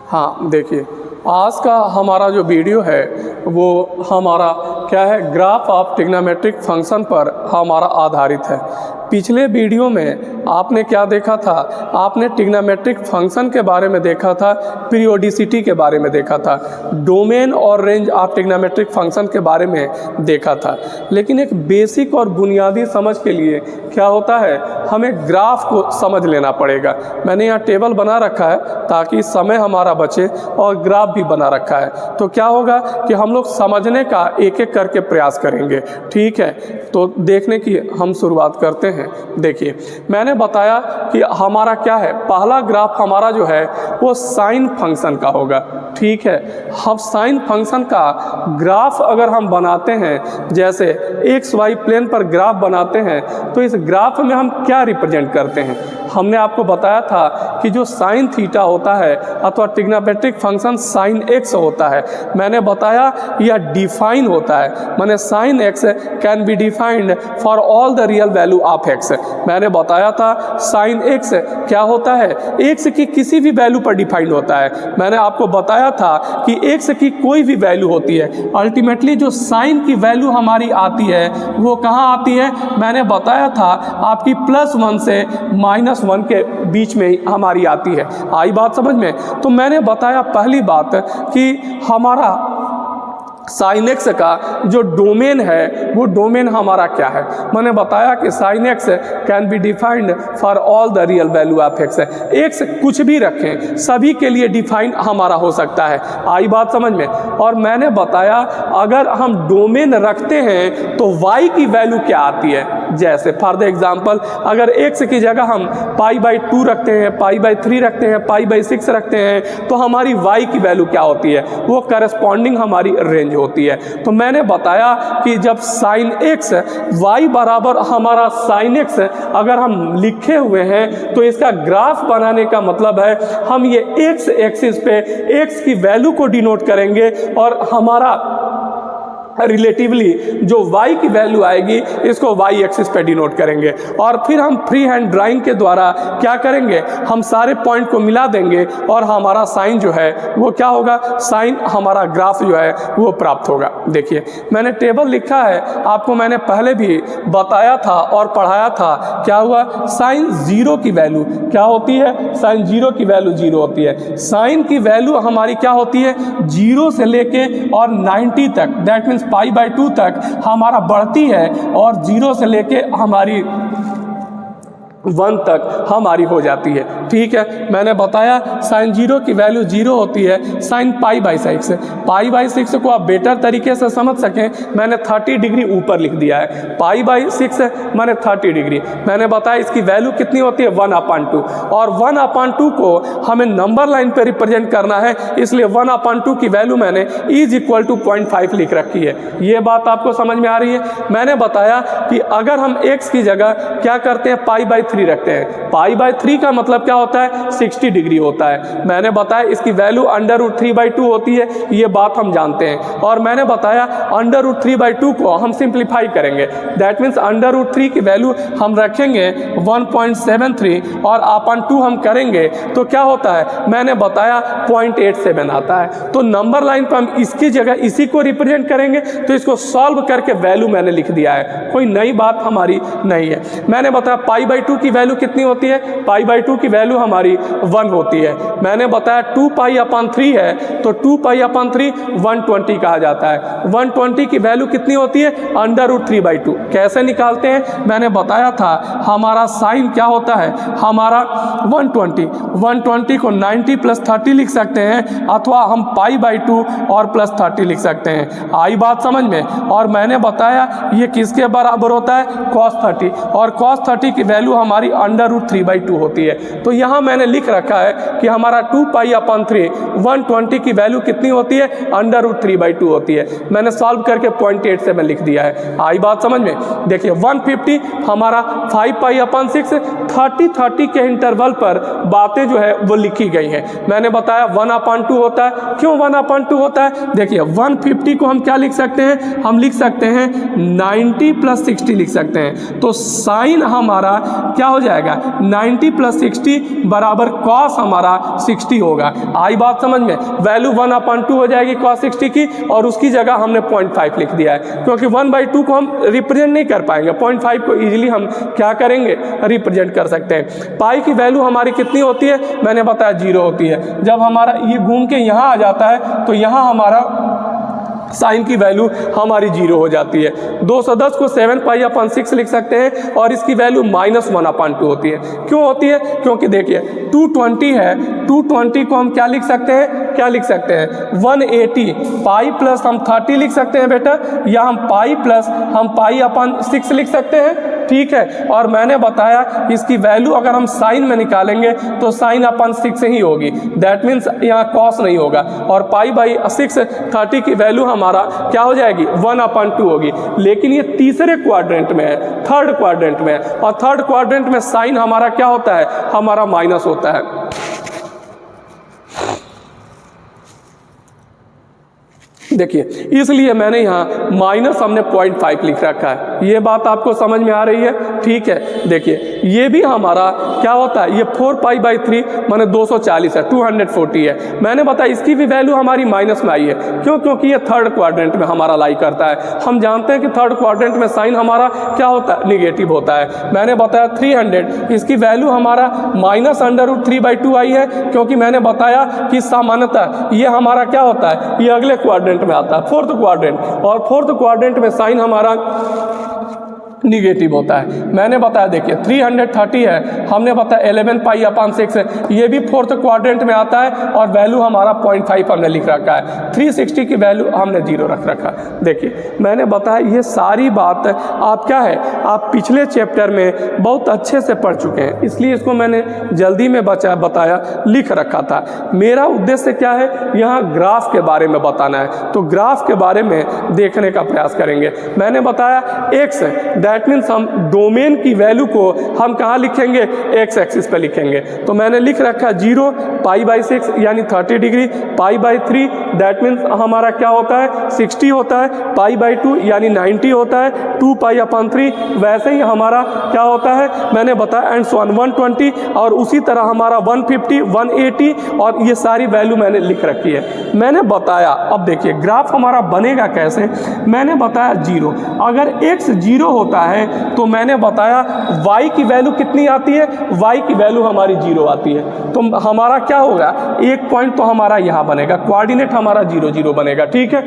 हाँ देखिए, आज का हमारा जो वीडियो है वो हमारा क्या है, ग्राफ ऑफ ट्रिग्नोमेट्रिक फंक्शन पर हमारा आधारित है। पिछले वीडियो में आपने क्या देखा था, आपने ट्रिग्नोमेट्रिक फंक्शन के बारे में देखा था, पीरियोडिसिटी के बारे में देखा था, डोमेन और रेंज ऑफ ट्रिग्नोमेट्रिक फंक्शन के बारे में देखा था। लेकिन एक बेसिक और बुनियादी समझ के लिए क्या होता है, हमें ग्राफ को समझ लेना पड़ेगा। मैंने यहाँ टेबल बना रखा है ताकि समय हमारा बचे और ग्राफ भी बना रखा है। तो क्या होगा कि हम लोग समझने का एक एक करके प्रयास करेंगे, ठीक है। तो देखने की हम शुरुआत करते हैं। देखिए, मैंने बताया कि हमारा क्या है, पहला ग्राफ हमारा जो है वो साइन फंक्शन का होगा, ठीक है। हम साइन फंक्शन का ग्राफ अगर हम बनाते हैं, जैसे एक्स वाई प्लेन पर ग्राफ बनाते हैं, तो इस ग्राफ में हम क्या रिप्रेजेंट करते हैं। हमने आपको बताया था कि जो साइन थीटा होता है अथवा ट्रिग्नोमेट्रिक फंक्शन साइन एक्स होता है, मैंने बताया यह डिफाइन होता है, माने sine x can be defined for all the real value of x. मैंने बताया था साइन एक्स क्या होता है, एक्स की किसी भी वैल्यू पर डिफाइंड होता है। मैंने आपको बताया था कि एक्स की कोई भी वैल्यू होती है, अल्टीमेटली जो साइन की वैल्यू हमारी आती है वो कहाँ आती है, मैंने बताया था आपकी +1 से -1 के बीच में हमारी आती है। आई बात समझ में। तो मैंने बताया पहली बात कि हमारा साइन एक्स का जो डोमेन है वो डोमेन हमारा क्या है। मैंने बताया कि sine x can be defined for all the real value of x. X कुछ भी रखें, सभी के लिए डिफाइंड हमारा हो सकता है। आई बात समझ में। और मैंने बताया अगर हम डोमेन रखते हैं तो वाई की वैल्यू क्या आती है। जैसे फॉर द एग्जाम्पल, अगर एक्स की जगह हम π/2 रखते हैं, π/3 रखते हैं, π/6 रखते हैं, तो हमारी वाई की वैल्यू क्या होती है, वो करस्पॉन्डिंग हमारी रेंज होती है। तो मैंने बताया कि जब साइन एक्स वाई बराबर हमारा साइन एक्स अगर हम लिखे हुए हैं, तो इसका ग्राफ बनाने का मतलब है हम ये एक्स एक्सिस पे एक्स की वैल्यू को डिनोट करेंगे और हमारा रिलेटिवली जो y की वैल्यू आएगी इसको y एक्सिस पे डिनोट करेंगे। और फिर हम फ्री हैंड ड्राइंग के द्वारा क्या करेंगे, हम सारे पॉइंट को मिला देंगे और हमारा साइन जो है वो क्या होगा, साइन हमारा ग्राफ जो है वो प्राप्त होगा। देखिए, मैंने टेबल लिखा है, आपको मैंने पहले भी बताया था और पढ़ाया था। क्या हुआ, साइन 0 की वैल्यू क्या होती है, साइन 0 की वैल्यू 0 होती है। साइन की वैल्यू हमारी क्या होती है, 0 से लेके और 90 तक, दैट मीन्स π/2 तक हमारा बढ़ती है और 0 से लेके हमारी 1 तक हमारी हो जाती है, ठीक है। मैंने बताया साइन 0 की वैल्यू 0 होती है, साइन π/6। π/6 को आप बेटर तरीके से समझ सकें, मैंने 30 डिग्री ऊपर लिख दिया है। π/6 मैंने 30 डिग्री। मैंने बताया इसकी वैल्यू कितनी होती है, 1/2। और 1/2 को हमें नंबर लाइन पे रिप्रेजेंट करना है, इसलिए 1/2 की वैल्यू मैंने = 0.5 लिख रखी है। ये बात आपको समझ में आ रही है। मैंने बताया कि अगर हम x की जगह क्या करते हैं, π/3 रखते हैं। π/3 का मतलब क्या होता है, 60 डिग्री होता है। मैंने बताया इसकी वैल्यू √3/2 होती है, ये बात हम जानते हैं। और मैंने बताया √3/2 को हम सिंप्लीफाई करेंगे, दैट मीन्स √3 की वैल्यू हम रखेंगे 1.73 और अपन 2 हम करेंगे तो क्या होता है, मैंने बताया 0.87 आता है। तो नंबर लाइन पर हम इसकी जगह इसी को रिप्रेजेंट करेंगे, तो इसको सॉल्व करके वैल्यू मैंने लिख दिया है, कोई नई बात हमारी नहीं है। मैंने बताया π/2 की वैल्यू कितनी होती है, π/2 की वैल्यू हमारी 1 होती है। मैंने बताया 2π/3 है, तो 2π/3 120 कहा जाता है। 120 की वैल्यू कितनी होती है, √3/2। कैसे निकालते हैं, मैंने बताया था हमारा साइन क्या होता है, हमारा 120 को 90 + 30 लिख सकते हैं, अथवा हम π/2 और +30 लिख सकते हैं। आई बात समझ में। और मैंने बताया ये किसके बराबर होता है, cos 30, और cos 30 की वैल्यू हमारी √3/2 होती है। तो यहाँ मैंने लिख रखा है कि हमारा 2π/3 120 की वैल्यू कितनी होती है, √3/2 होती है। मैंने सॉल्व करके 0.87 लिख दिया है। आई बात समझ में। देखिए 150 हमारा 5π/6 30 के इंटरवल पर बातें जो है वो लिखी गई हैं। मैंने बताया 1/2 होता है। क्यों 1/2 होता है, देखिए 150 को हम क्या लिख सकते हैं, हम लिख सकते हैं 90 + 60 लिख सकते हैं। तो साइन हमारा क्या हो जाएगा 90 + 60 बराबर cos हमारा 60 होगा। आई बात समझ में, वैल्यू 1/2 हो जाएगी cos 60 की, और उसकी जगह हमने 0.5 लिख दिया है, क्योंकि 1/2 को हम रिप्रेजेंट नहीं कर पाएंगे, 0.5 को इजीली हम क्या करेंगे रिप्रेजेंट कर सकते हैं। पाई की वैल्यू हमारी कितनी होती है, मैंने बताया 0 होती है। जब हमारा ये घूम के यहाँ आ जाता है तो यहाँ हमारा साइन की वैल्यू हमारी 0 हो जाती है। 210 को 7π/6 लिख सकते हैं, और इसकी वैल्यू -1/2 होती है। क्यों होती है, क्योंकि देखिए 220 है, 220 को हम क्या लिख सकते हैं, क्या लिख सकते हैं 180, पाई प्लस हम 30 लिख सकते हैं बेटा, या हम पाई प्लस हम π/6 लिख सकते हैं, ठीक है। और मैंने बताया इसकी वैल्यू अगर हम साइन में निकालेंगे तो sin/6 ही होगी, दैट मीन्स यहाँ कॉस नहीं होगा, और π/6 30 की वैल्यू हमारा क्या हो जाएगी 1/2 होगी। लेकिन ये तीसरे क्वाड्रेंट में है, थर्ड क्वाड्रेंट में है, और थर्ड क्वाड्रेंट में साइन हमारा क्या होता है, हमारा माइनस होता है। देखिए इसलिए मैंने यहाँ माइनस हमने 0.5 लिख रखा है। ये बात आपको समझ में आ रही है, ठीक है। देखिए ये भी हमारा क्या होता है, ये 4π/3 माने 240 है, 240 है। मैंने बताया इसकी भी वैल्यू हमारी माइनस में आई है, क्यों, क्योंकि ये थर्ड क्वाड्रेंट में हमारा लाई करता है। हम जानते हैं कि थर्ड क्वाड्रेंट में साइन हमारा क्या होता है, निगेटिव होता है। मैंने बताया 300, इसकी वैल्यू हमारा -√3/2 आई है, क्योंकि मैंने बताया कि सामान्यतः ये हमारा क्या होता है, ये अगले क्वाड्रेंट में आता है, फोर्थ क्वाड्रेंट, और फोर्थ क्वाड्रेंट में साइन हमारा निगेटिव होता है। मैंने बताया देखिए 330 है, हमने बताया 11π/6 है, ये भी फोर्थ क्वाड्रेंट में आता है, और वैल्यू हमारा 0.5 हमने लिख रखा है। 360 की वैल्यू हमने 0 रख रखा है। देखिए मैंने बताया ये सारी बात आप क्या है, आप पिछले चैप्टर में बहुत अच्छे से पढ़ चुके हैं, इसलिए इसको मैंने जल्दी में बताया लिख रखा था। मेरा उद्देश्य क्या है, यहाँ ग्राफ के बारे में बताना है, तो ग्राफ के बारे में देखने का प्रयास करेंगे। मैंने बताया एक्स, दैट मीन्स हम डोमेन की वैल्यू को हम कहाँ लिखेंगे, एक्स एक्सिस पे लिखेंगे। तो मैंने लिख रखा 0, π/6 यानी 30 डिग्री, π/3 दैट मीन्स हमारा क्या होता है 60 होता है, π/2 यानी 90 होता है, 2π/3 वैसे ही हमारा क्या होता है, मैंने बताया एंड सो ऑन 120, और उसी तरह हमारा 150, 180, और ये सारी वैल्यू मैंने लिख रखी है। मैंने बताया अब देखिए ग्राफ हमारा बनेगा कैसे, मैंने बताया 0, अगर x 0 होता है तो मैंने बताया y की वैल्यू कितनी आती है, y की वैल्यू हमारी 0 आती है। तो हमारा क्या होगा, एक पॉइंट तो हमारा यहाँ बनेगा, कोऑर्डिनेट हमारा 0 0 बनेगा, ठीक है।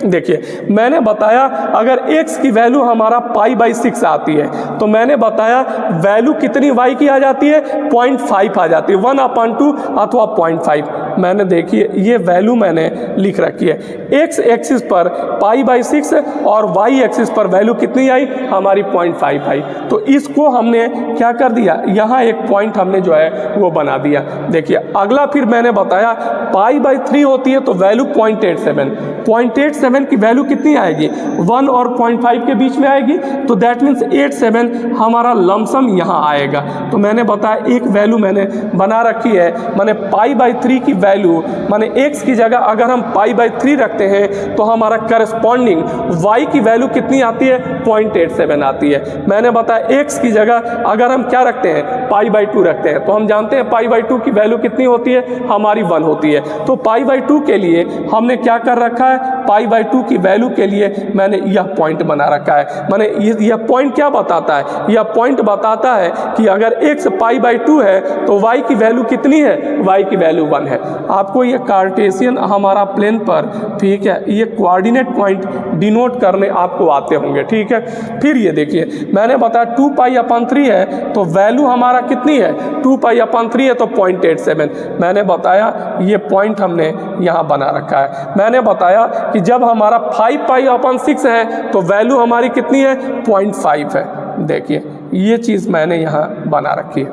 देखिए मैंने बताया अगर x की वैल्यू हमारा π/6 आती है, तो मैंने बताया वैल्यू कितनी y की आ जाती है, 0.5 आ जाती है, 1/2 अथवा 0.5। मैंने देखिए ये वैल्यू मैंने लिख रखी है, x एक्सिस पर π/6 और y एक्सिस पर वैल्यू कितनी आई, हमारी 0.5 आई। तो इसको हमने क्या कर दिया, यहाँ एक पॉइंट हमने जो है वो बना दिया। देखिए अगला फिर मैंने बताया π/3 होती है तो वैल्यू 0.87, 0.87 की वैल्यू कितनी आएगी, 1 और 0.5 के बीच में आएगी, तो दैट मीन्स 87 हमारा लमसम यहाँ आएगा। तो मैंने बताया एक वैल्यू मैंने बना रखी है, मैंने π/3 की वैल्यू माने x की जगह अगर हम π/3 रखते हैं तो हमारा करस्पॉन्डिंग y की वैल्यू कितनी आती है, 0.87 आती है। मैंने बताया x की जगह अगर हम क्या रखते हैं, π/2 रखते हैं, तो हम जानते हैं π/2 की वैल्यू कितनी होती है, हमारी 1 होती है। तो π/2 के लिए हमने क्या कर रखा है, π/2 की वैल्यू के लिए मैंने यह पॉइंट बना रखा है। मैंने यह पॉइंट क्या बताता है, यह पॉइंट बताता है कि अगर x π/2 है तो y की वैल्यू कितनी है, y की वैल्यू 1 है। आपको ये कार्टेशियन हमारा प्लेन पर, ठीक है, ये कोऑर्डिनेट पॉइंट डिनोट करने आपको आते होंगे, ठीक है। फिर ये देखिए मैंने बताया 2π/3 है तो वैल्यू हमारा कितनी है, 2π/3 है तो 0.87। मैंने बताया ये पॉइंट हमने यहाँ बना रखा है। मैंने बताया कि जब हमारा 5π/6 है तो वैल्यू हमारी कितनी है, 0.5 है। देखिए ये चीज़ मैंने यहाँ बना रखी है,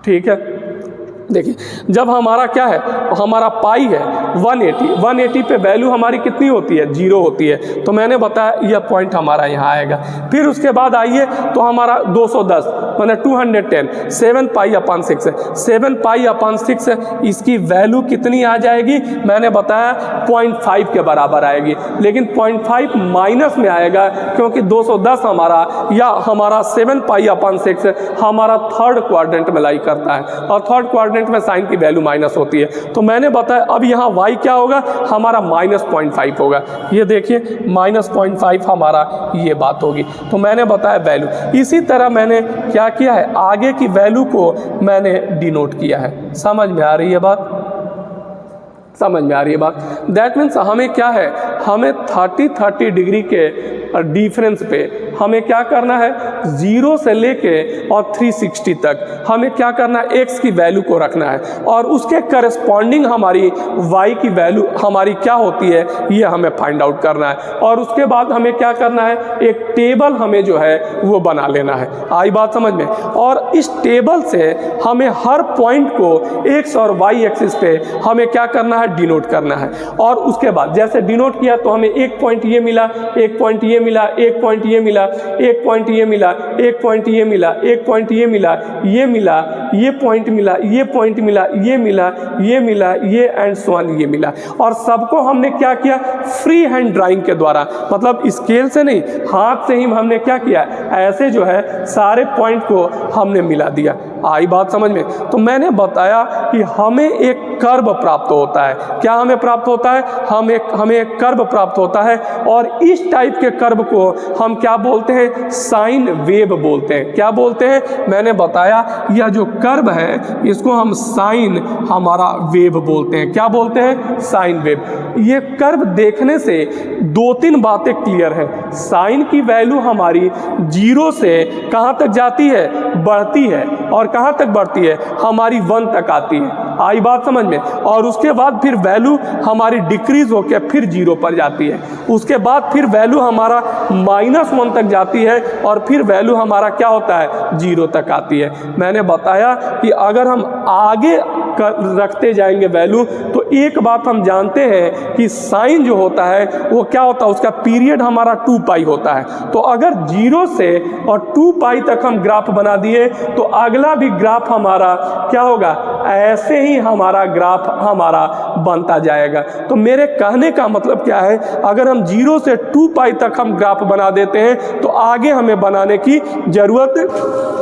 ठीक है। देखिए जब हमारा क्या है, हमारा पाई है 180 पे वैल्यू हमारी कितनी होती है, 0 होती है, तो मैंने बताया यह पॉइंट हमारा यहाँ आएगा। फिर उसके बाद आइए तो हमारा 210 मैंने 210 7 पाई अपॉन 6 है, 7 पाई अपॉन 6 है, इसकी वैल्यू कितनी आ जाएगी, मैंने बताया 0.5 के बराबर आएगी, लेकिन 0.5 माइनस में आएगा क्योंकि 210 हमारा या हमारा 7 पाई अपॉन 6 हमारा थर्ड क्वाड्रेंट में लाई करता है और थर्ड क्वाड्रेंट में साइन की वैल्यू माइनस होती है। तो मैंने बताया अब यहाँ y क्या होगा, हमारा -0.5 होगा। ये देखिए -0.5 हमारा ये बात होगी। तो मैंने बताया वैल्यू, इसी तरह मैंने क्या किया है, आगे की वैल्यू को मैंने डिनोट किया है। समझ में आ रही है बात, समझ में आ रही है बात। दैट मीन्स हमें क्या है, हमें 30 डिग्री के डिफरेंस पे हमें क्या करना है, 0 से लेके और 360 तक हमें क्या करना है, x की वैल्यू को रखना है और उसके करस्पॉन्डिंग हमारी y की वैल्यू हमारी क्या होती है ये हमें फाइंड आउट करना है। और उसके बाद हमें क्या करना है, एक टेबल हमें जो है वो बना लेना है। आई बात समझ में। और इस टेबल से हमें हर पॉइंट को x और y एक्सिस पे हमें क्या करना है, डिनोट करना है। और उसके बाद जैसे डिनोट किया तो हमें एक पॉइंट ये मिला, एक पॉइंट ये मिला, एक पॉइंट ये मिला, एक पॉइंट ये मिला, एक पॉइंट ये मिला, एक पॉइंट ये मिला, ये मिला, ये पॉइंट मिला, ये पॉइंट मिला, ये मिला, ये मिला, ये एंड सो ऑन ये मिला। और सबको हमने क्या किया, फ्री हैंड ड्राइंग के द्वारा, मतलब स्केल से नहीं, हाथ से ही हमने क्या किया, ऐसे जो है सारे पॉइंट को हमने मिला दिया। आई बात समझ में। तो मैंने बताया कि हमें एक कर्व प्राप्त होता है। क्या हमें प्राप्त होता है, हमें एक कर्व प्राप्त होता है और इस टाइप के कर्व को हम क्या बोलते हैं, साइन वेव बोलते हैं। क्या बोलते हैं, मैंने बताया यह जो कर्व है इसको हम साइन हमारा वेव बोलते हैं। क्या बोलते हैं, साइन वेव। ये कर्व देखने से 2-3 बातें क्लियर है। साइन की वैल्यू हमारी 0 से कहाँ तक जाती है, बढ़ती है, और कहाँ तक बढ़ती है, हमारी 1 तक आती है। आई बात समझ में। और उसके बाद फिर वैल्यू हमारी डिक्रीज होकर फिर 0 पर जाती है। उसके बाद फिर वैल्यू हमारा -1 तक जाती है और फिर वैल्यू हमारा क्या होता है, 0 तक आती है। मैंने बताया कि अगर हम आगे रखते जाएंगे वैल्यू तो एक बात हम जानते हैं कि साइन जो होता है वो क्या होता है, उसका पीरियड हमारा 2 पाई होता है। तो अगर 0 से और 2 पाई तक हम ग्राफ बना दिए तो अगला भी ग्राफ हमारा क्या होगा, ऐसे ही हमारा ग्राफ हमारा बनता जाएगा। तो मेरे कहने का मतलब क्या है, अगर हम 0 से 2 पाई तक हम ग्राफ बना देते हैं तो आगे हमें बनाने की जरूरत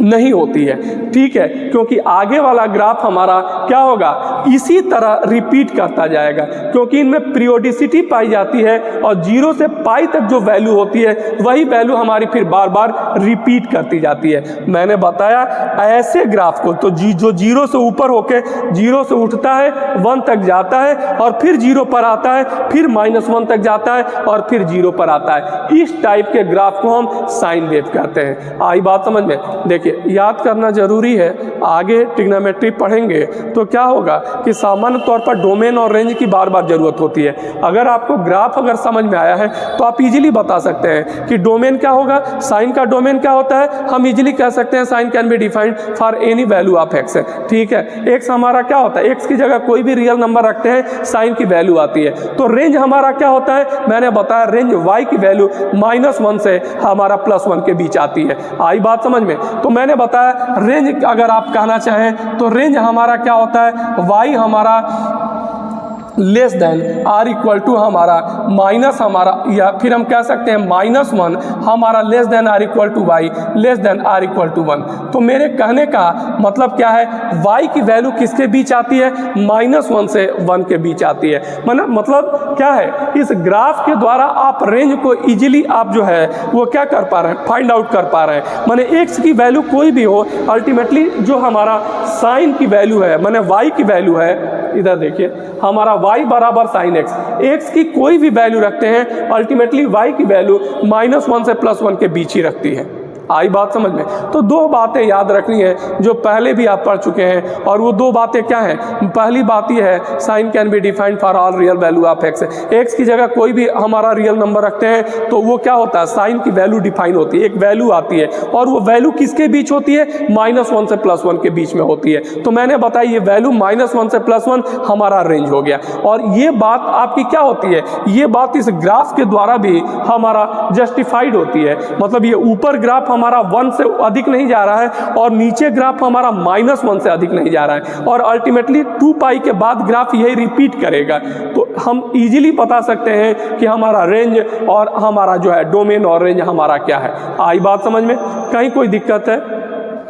नहीं होती है, ठीक है, क्योंकि आगे वाला ग्राफ हमारा क्या होगा, इसी तरह रिपीट करता जाएगा, क्योंकि इनमें पीरियोडिसिटी पाई जाती है और 0 से पाई तक जो वैल्यू होती है वही वैल्यू हमारी फिर बार बार रिपीट करती जाती है। मैंने बताया ऐसे ग्राफ को तो जो 0 से ऊपर होके 0 से उठता है 1 तक जाता है और फिर 0 पर आता है, फिर -1 तक जाता है और फिर 0 पर आता है, इस टाइप के ग्राफ को हम साइन वेव कहते हैं। आई बात समझ में। देखिए याद करना जरूरी है, आगे ट्रिग्नोमेट्री पढ़ेंगे तो क्या होगा कि सामान्य तौर पर डोमेन और रेंज की बार बार जरूरत होती है। अगर आपको ग्राफ अगर समझ में आया है तो आप इजीली बता सकते हैं कि डोमेन क्या होगा, साइन का डोमेन क्या होता है। हम इजीली कह सकते हैं sine can be defined for any value of x है, ठीक है। एक्स हमारा क्या होता है, एक्स की जगह कोई भी रियल नंबर रखते हैं, साइन की वैल्यू आती है। तो रेंज हमारा क्या होता है, मैंने बताया रेंज वाई की वैल्यू -1 से हमारा +1 के बीच आती है। आई बात समझ में। तो मैंने बताया रेंज अगर आप कहना चाहें तो रेंज हमारा क्या होता है, वाई हमारा less than or equal to हमारा माइनस हमारा, या फिर हम कह सकते हैं -1 हमारा less than or equal to y less than or equal to 1। तो मेरे कहने का मतलब क्या है, y की वैल्यू किसके बीच आती है, -1 से 1 के बीच आती है। मतलब क्या है, इस ग्राफ के द्वारा आप रेंज को इजीली आप जो है वो क्या कर पा रहे हैं, फाइंड आउट कर पा रहे हैं। माने x की वैल्यू कोई भी हो, अल्टीमेटली जो हमारा साइन की वैल्यू है, माने y की वैल्यू है, इधर देखिए हमारा y बराबर साइन x, x की कोई भी वैल्यू रखते हैं अल्टीमेटली y की वैल्यू -1 से +1 के बीच ही रखती है। आई बात समझ में। तो दो बातें याद रखनी है जो पहले भी आप पढ़ चुके हैं, और वो दो बातें क्या हैं? पहली बात ये है sine can be defined for all real value of x. X की जगह कोई भी हमारा रियल नंबर रखते हैं तो वो क्या होता है, साइन की वैल्यू डिफाइन होती है, एक वैल्यू आती है, और वो वैल्यू किसके बीच होती है? -1 से +1 के बीच में होती है। तो मैंने बताया ये वैल्यू -1 से +1 हमारा रेंज हो गया। और ये बात आपकी क्या होती है, ये बात इस ग्राफ के द्वारा भी हमारा जस्टिफाइड होती है। मतलब ये ऊपर ग्राफ हमारा 1 से अधिक नहीं जा रहा है और नीचे ग्राफ हमारा -1 से अधिक नहीं जा रहा है, और अल्टीमेटली 2π के बाद ग्राफ यही रिपीट करेगा। तो हम इजीली बता सकते हैं कि हमारा रेंज और हमारा जो है डोमेन और रेंज हमारा क्या है। आई बात समझ में? कहीं कोई दिक्कत है?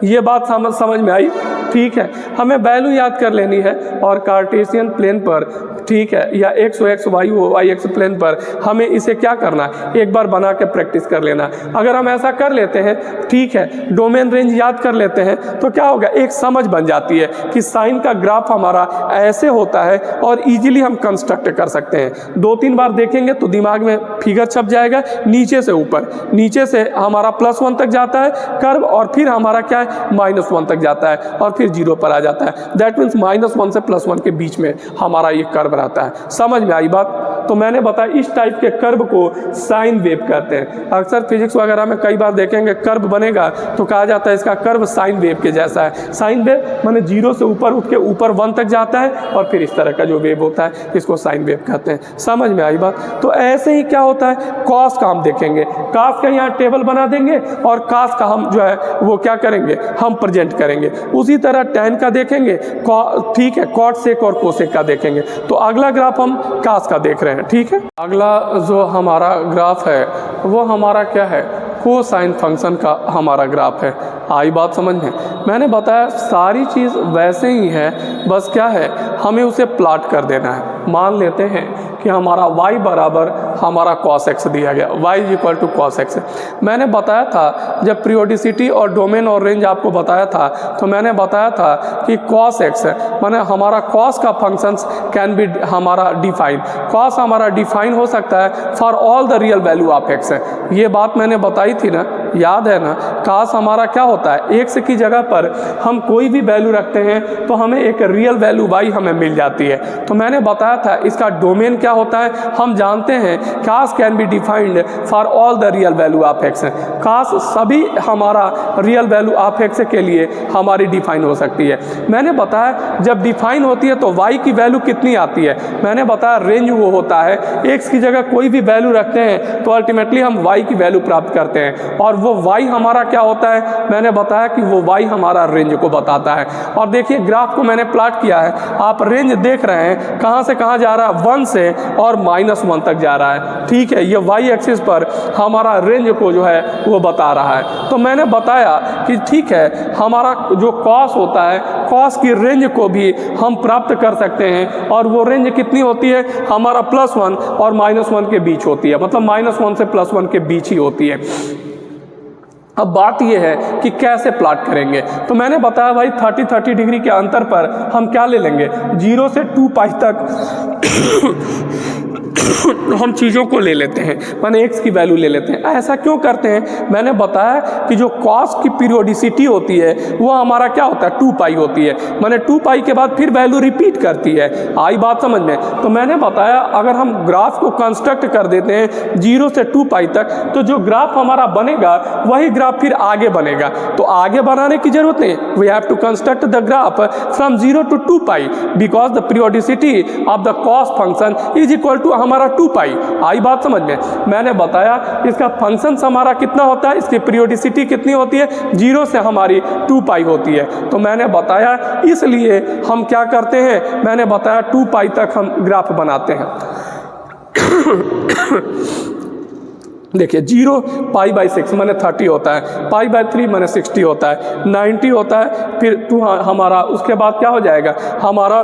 ये बात समझ में आई? ठीक है, हमें वैल्यू याद कर लेनी है, और कार्टेशियन प्लेन पर, ठीक है, या x y y x plane पर हमें इसे क्या करना है, एक बार बना के प्रैक्टिस कर लेना। अगर हम ऐसा कर लेते हैं, ठीक है, डोमेन रेंज याद कर लेते हैं, तो क्या होगा, एक समझ बन जाती है कि साइन का ग्राफ हमारा ऐसे होता है, और इजीली हम कंस्ट्रक्ट कर सकते हैं। 2-3 बार देखेंगे तो दिमाग में फिगर छप जाएगा, नीचे से ऊपर, नीचे से हमारा +1 तक जाता है कर्व, और फिर हमारा क्या है, -1 तक जाता है, और फिर 0 पर आ जाता है। दैट मीन्स -1 से +1 के बीच में हमारा ये कर्व रहता है। समझ में आई बात? तो मैंने बताया इस टाइप के कर्व को साइन वेव कहते हैं। अक्सर फिजिक्स वगैरह में कई बार देखेंगे कर्व बनेगा तो कहा जाता है इसका कर्व साइन वेव के जैसा है। साइन वेव माने 0 से ऊपर उठ के ऊपर 1 तक जाता है, और फिर इस तरह का जो वेव होता है इसको साइन वेव कहते हैं। समझ में आई बात? तो ऐसे ही क्या होता है, कॉस का हम देखेंगे, कॉस का यहाँ टेबल बना देंगे, और कॉस का हम जो है वो क्या करेंगे, हम प्रेजेंट करेंगे। उसी तरह टैन का देखेंगे, ठीक है, कॉट सेक और कोसेक का देखेंगे। तो अगला ग्राफ हम कॉस का देख रहे हैं, ठीक है। अगला जो हमारा ग्राफ है वो हमारा क्या है, कोसाइन फंक्शन का हमारा ग्राफ है। आई बात समझ में? मैंने बताया सारी चीज़ वैसे ही है, बस क्या है, हमें उसे प्लॉट कर देना है। मान लेते हैं कि हमारा y बराबर हमारा cos x दिया गया, y = cos x। मैंने बताया था जब पीरियोडिसिटी और डोमेन और रेंज आपको बताया था, तो मैंने बताया था कि cos x माने हमारा cos का फंक्शंस कैन बी हमारा डिफाइन, cos हमारा डिफाइन हो सकता है for all the real value of x। ये बात मैंने बताई थी ना, याद है ना? cos हमारा क्या होता है, x की जगह पर हम कोई भी वैल्यू रखते हैं तो हमें एक रियल वैल्यू y हमें मिल जाती है। तो मैंने बताया था इसका डोमेन क्या होता है, हम जानते हैं cos can be defined for all the real value of x। cos सभी हमारा रियल वैल्यू ऑफ x के लिए हमारी डिफाइन हो सकती है। मैंने बताया जब डिफाइन होती है तो y की वैल्यू कितनी आती है, मैंने बताया रेंज वो होता है, x की जगह कोई भी वैल्यू रखते हैं तो अल्टीमेटली हम y की वैल्यू प्राप्त करते हैं, और वो y हमारा क्या होता है, मैंने बताया कि वो y हमारा रेंज को बताता है। और देखिए ग्राफ को मैंने प्लॉट किया है, आप रेंज देख रहे हैं कहाँ से कहाँ जा रहा है, 1 से और -1 तक जा रहा है, ठीक है। ये y एक्सिस पर हमारा रेंज को जो है वो बता रहा है। तो मैंने बताया कि ठीक है, हमारा जो cos होता है, cos की रेंज को भी हम प्राप्त कर सकते हैं, और वो रेंज कितनी होती है, हमारा +1 और -1 के बीच होती है, मतलब -1 से +1 के बीच ही होती है। अब बात यह है कि कैसे प्लॉट करेंगे, तो मैंने बताया भाई 30 डिग्री के अंतर पर हम क्या ले लेंगे, 0 से 2π तक हम चीज़ों को ले लेते हैं, माने x की वैल्यू ले लेते हैं। ऐसा क्यों करते हैं, मैंने बताया कि जो cos की पीरियोडिसिटी होती है वो हमारा क्या होता है, 2π होती है, माने 2π के बाद फिर वैल्यू रिपीट करती है। आई बात समझ में? तो मैंने बताया अगर हम ग्राफ को कंस्ट्रक्ट कर देते हैं 0 से 2π तक, तो जो ग्राफ हमारा बनेगा वही ग्राफ फिर आगे बनेगा। तो आगे बनाने की जरूरत नहीं, we have to construct the graph from 0 to 2π because the periodicity of the cos function is equal to हमारा 2π। आई बात समझ में? मैंने बताया इसका फंक्शन हमारा कितना होता है, इसकी पीरियोडिसिटी कितनी होती है, 0 से हमारी 2π होती है। तो मैंने बताया इसलिए हम क्या करते हैं, मैंने बताया 2π तक हम ग्राफ बनाते हैं। देखिए 0π/6 माने 30 होता है, π/3 माने 60 होता है, 90 होता है, फिर 2 हमारा उसके बाद क्या हो जाएगा, हमारा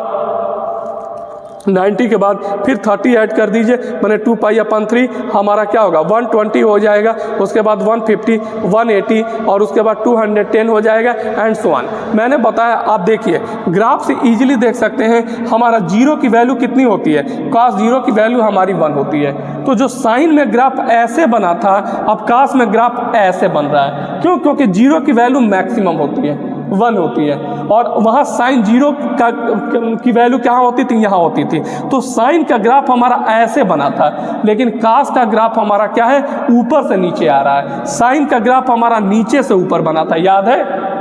90 के बाद फिर 30 ऐड कर दीजिए, मैंने 2π/3 हमारा क्या होगा 120 हो जाएगा, उसके बाद 150, 180 और उसके बाद 210 हो जाएगा एंड सो ऑन। मैंने बताया, आप देखिए ग्राफ से इजीली देख सकते हैं हमारा जीरो की वैल्यू कितनी होती है, cos 0 की वैल्यू हमारी 1 होती है। तो जो साइन में ग्राफ ऐसे बना था, अब cos में ग्राफ ऐसे बन रहा है, क्यों? क्योंकि जीरो की वैल्यू मैक्सिमम होती है, 1 होती है, और वहाँ साइन जीरो की वैल्यू कहाँ होती थी, यहाँ होती थी। तो साइन का ग्राफ हमारा ऐसे बना था, लेकिन कास का ग्राफ हमारा क्या है, ऊपर से नीचे आ रहा है। साइन का ग्राफ हमारा नीचे से ऊपर बना था, याद है?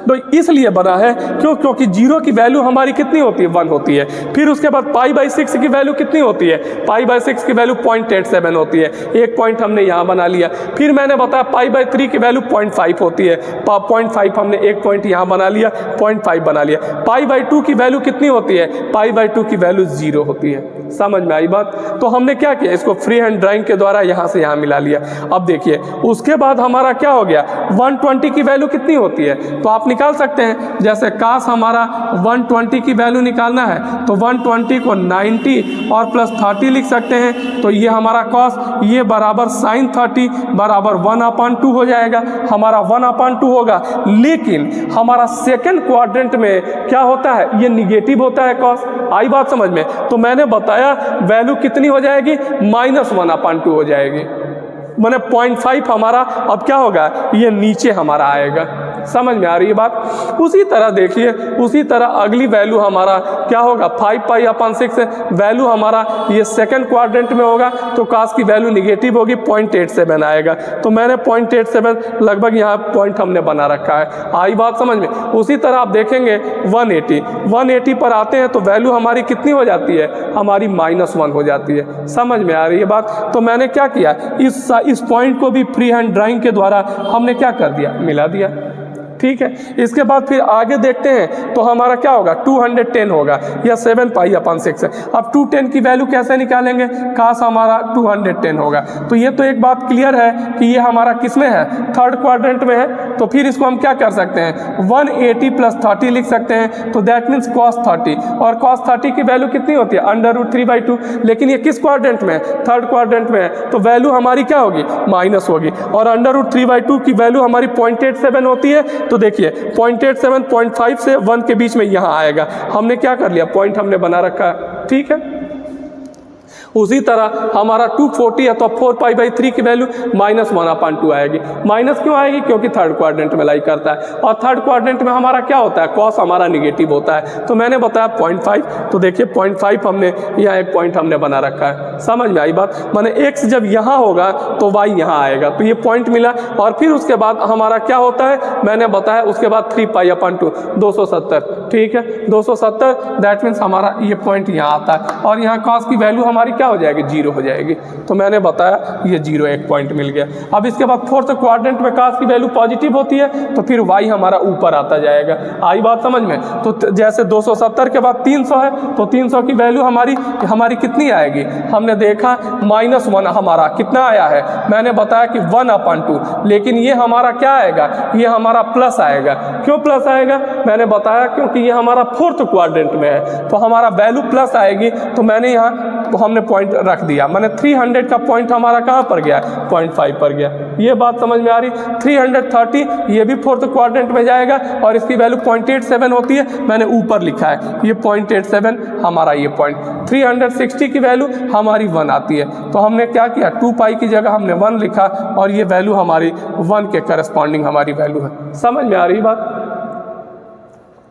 तो इसलिए बना है क्योंकि जीरो की वैल्यू हमारी कितनी होती है, 1 होती है। फिर उसके बाद π/6 की वैल्यू कितनी होती है, π/6 की वैल्यू 0.87 होती है, एक पॉइंट हमने यहाँ बना लिया। फिर मैंने बताया π/3 की वैल्यू 0.5 होती है, 0.5 हमने एक पॉइंट यहाँ बना लिया, 0.5 बना लिया। π/2 की वैल्यू कितनी होती है, π/2 की वैल्यू 0 होती है। समझ में आई बात? तो हमने क्या किया, इसको फ्री हैंड ड्राइंग के द्वारा यहाँ से यहाँ मिला लिया। अब देखिए उसके बाद हमारा क्या हो गया, 120 की वैल्यू कितनी होती है, तो आप निकाल सकते हैं। जैसे कास हमारा 120 की वैल्यू निकालना है तो 120 को 90 और प्लस 30 लिख सकते हैं। तो ये हमारा कॉस, ये बराबर साइन 30 बराबर 1/2 हो जाएगा, हमारा 1/2 होगा। लेकिन हमारा सेकंड क्वाड्रेंट में क्या होता है, ये निगेटिव होता है कॉस। आई बात समझ में? तो मैंने बताया वैल्यू कितनी हो जाएगी, -1/2 हो जाएगी, मैंने 0.5 हमारा अब क्या होगा, ये नीचे हमारा आएगा। समझ में आ रही है बात? उसी तरह देखिए, उसी तरह अगली वैल्यू हमारा क्या होगा, 5π/6 वैल्यू हमारा ये सेकंड क्वाड्रेंट में होगा, तो कास की वैल्यू निगेटिव होगी, 0.87 आएगा। तो मैंने 0.87 लगभग यहाँ पॉइंट हमने बना रखा है। आई बात समझ में? उसी तरह आप देखेंगे 180 पर आते हैं तो वैल्यू हमारी कितनी हो जाती है, हमारी -1 हो जाती है। समझ में आ रही है बात? तो मैंने क्या किया, इस पॉइंट को भी फ्री हैंड ड्राइंग के द्वारा हमने क्या कर दिया, मिला दिया। ठीक है, इसके बाद फिर आगे देखते हैं तो हमारा क्या होगा, 210 होगा या 7π/6 है। अब 210 की वैल्यू कैसे निकालेंगे, काश हमारा 210 होगा। तो ये तो एक बात क्लियर है कि ये हमारा किस में है, थर्ड क्वाड्रेंट में है। तो फिर इसको हम क्या कर सकते हैं, 180 + 30 लिख सकते हैं। तो दैट मीन्स cos 30, और cos 30 की वैल्यू कितनी होती है, √3/2। लेकिन ये किस क्वाड्रेंट में है, थर्ड क्वाड्रेंट में है, तो वैल्यू हमारी क्या होगी, माइनस होगी। और √3/2 की वैल्यू हमारी 0.87 होती है। तो देखिए 0.87 0.5 से 1 के बीच में यहाँ आएगा। हमने क्या कर लिया, पॉइंट हमने बना रखा है। ठीक है, उसी तरह हमारा 240 है तो 4π/3 की वैल्यू -1/2 आएगी। माइनस क्यों आएगी, क्योंकि थर्ड क्वाड्रेंट में लाई करता है, और थर्ड क्वाड्रेंट में हमारा क्या होता है, कॉस हमारा निगेटिव होता है। तो मैंने बताया 0.5, तो देखिए 0.5 हमने यहाँ एक पॉइंट हमने बना रखा है। समझ में आई बात? माने एक्स जब यहाँ होगा तो वाई यहाँ आएगा, तो ये पॉइंट मिला। और फिर उसके बाद हमारा क्या होता है, मैंने बताया उसके बाद 3π/2 270। ठीक है, 270 दैट मीन्स हमारा ये पॉइंट यहाँ आता है, और यहाँ कॉस की वैल्यू हमारी क्या हो जाएगी, 0 हो जाएगी। तो मैंने बताया ये 0 एक पॉइंट मिल गया। अब इसके बाद फोर्थ क्वाड्रेंट में कास की वैल्यू पॉजिटिव होती है, तो फिर वाई हमारा ऊपर आता जाएगा। आई बात समझ में? तो जैसे 270 के बाद 300 है, तो 300 की वैल्यू हमारी कितनी आएगी, हमने देखा -1 हमारा कितना आया है, मैंने बताया कि 1/2। लेकिन ये हमारा क्या आएगा, ये हमारा प्लस आएगा। क्यों प्लस आएगा, मैंने बताया क्योंकि ये हमारा फोर्थ क्वाड्रेंट में है, तो हमारा वैल्यू प्लस आएगी। तो मैंने यहाँ हमने पॉइंट रख दिया, मैंने 300 का पॉइंट हमारा कहाँ पर गया, 0.5 पर गया। ये बात समझ में आ रही? 330 ये भी फोर्थ क्वाड्रेंट में जाएगा, और इसकी वैल्यू 0.87 होती है, मैंने ऊपर लिखा है ये 0.87 हमारा ये पॉइंट। 360 की वैल्यू हमारी 1 आती है, तो हमने क्या किया, 2π की जगह हमने 1 लिखा, और ये वैल्यू हमारी 1 के करस्पॉन्डिंग हमारी वैल्यू है। समझ में आ रही बात?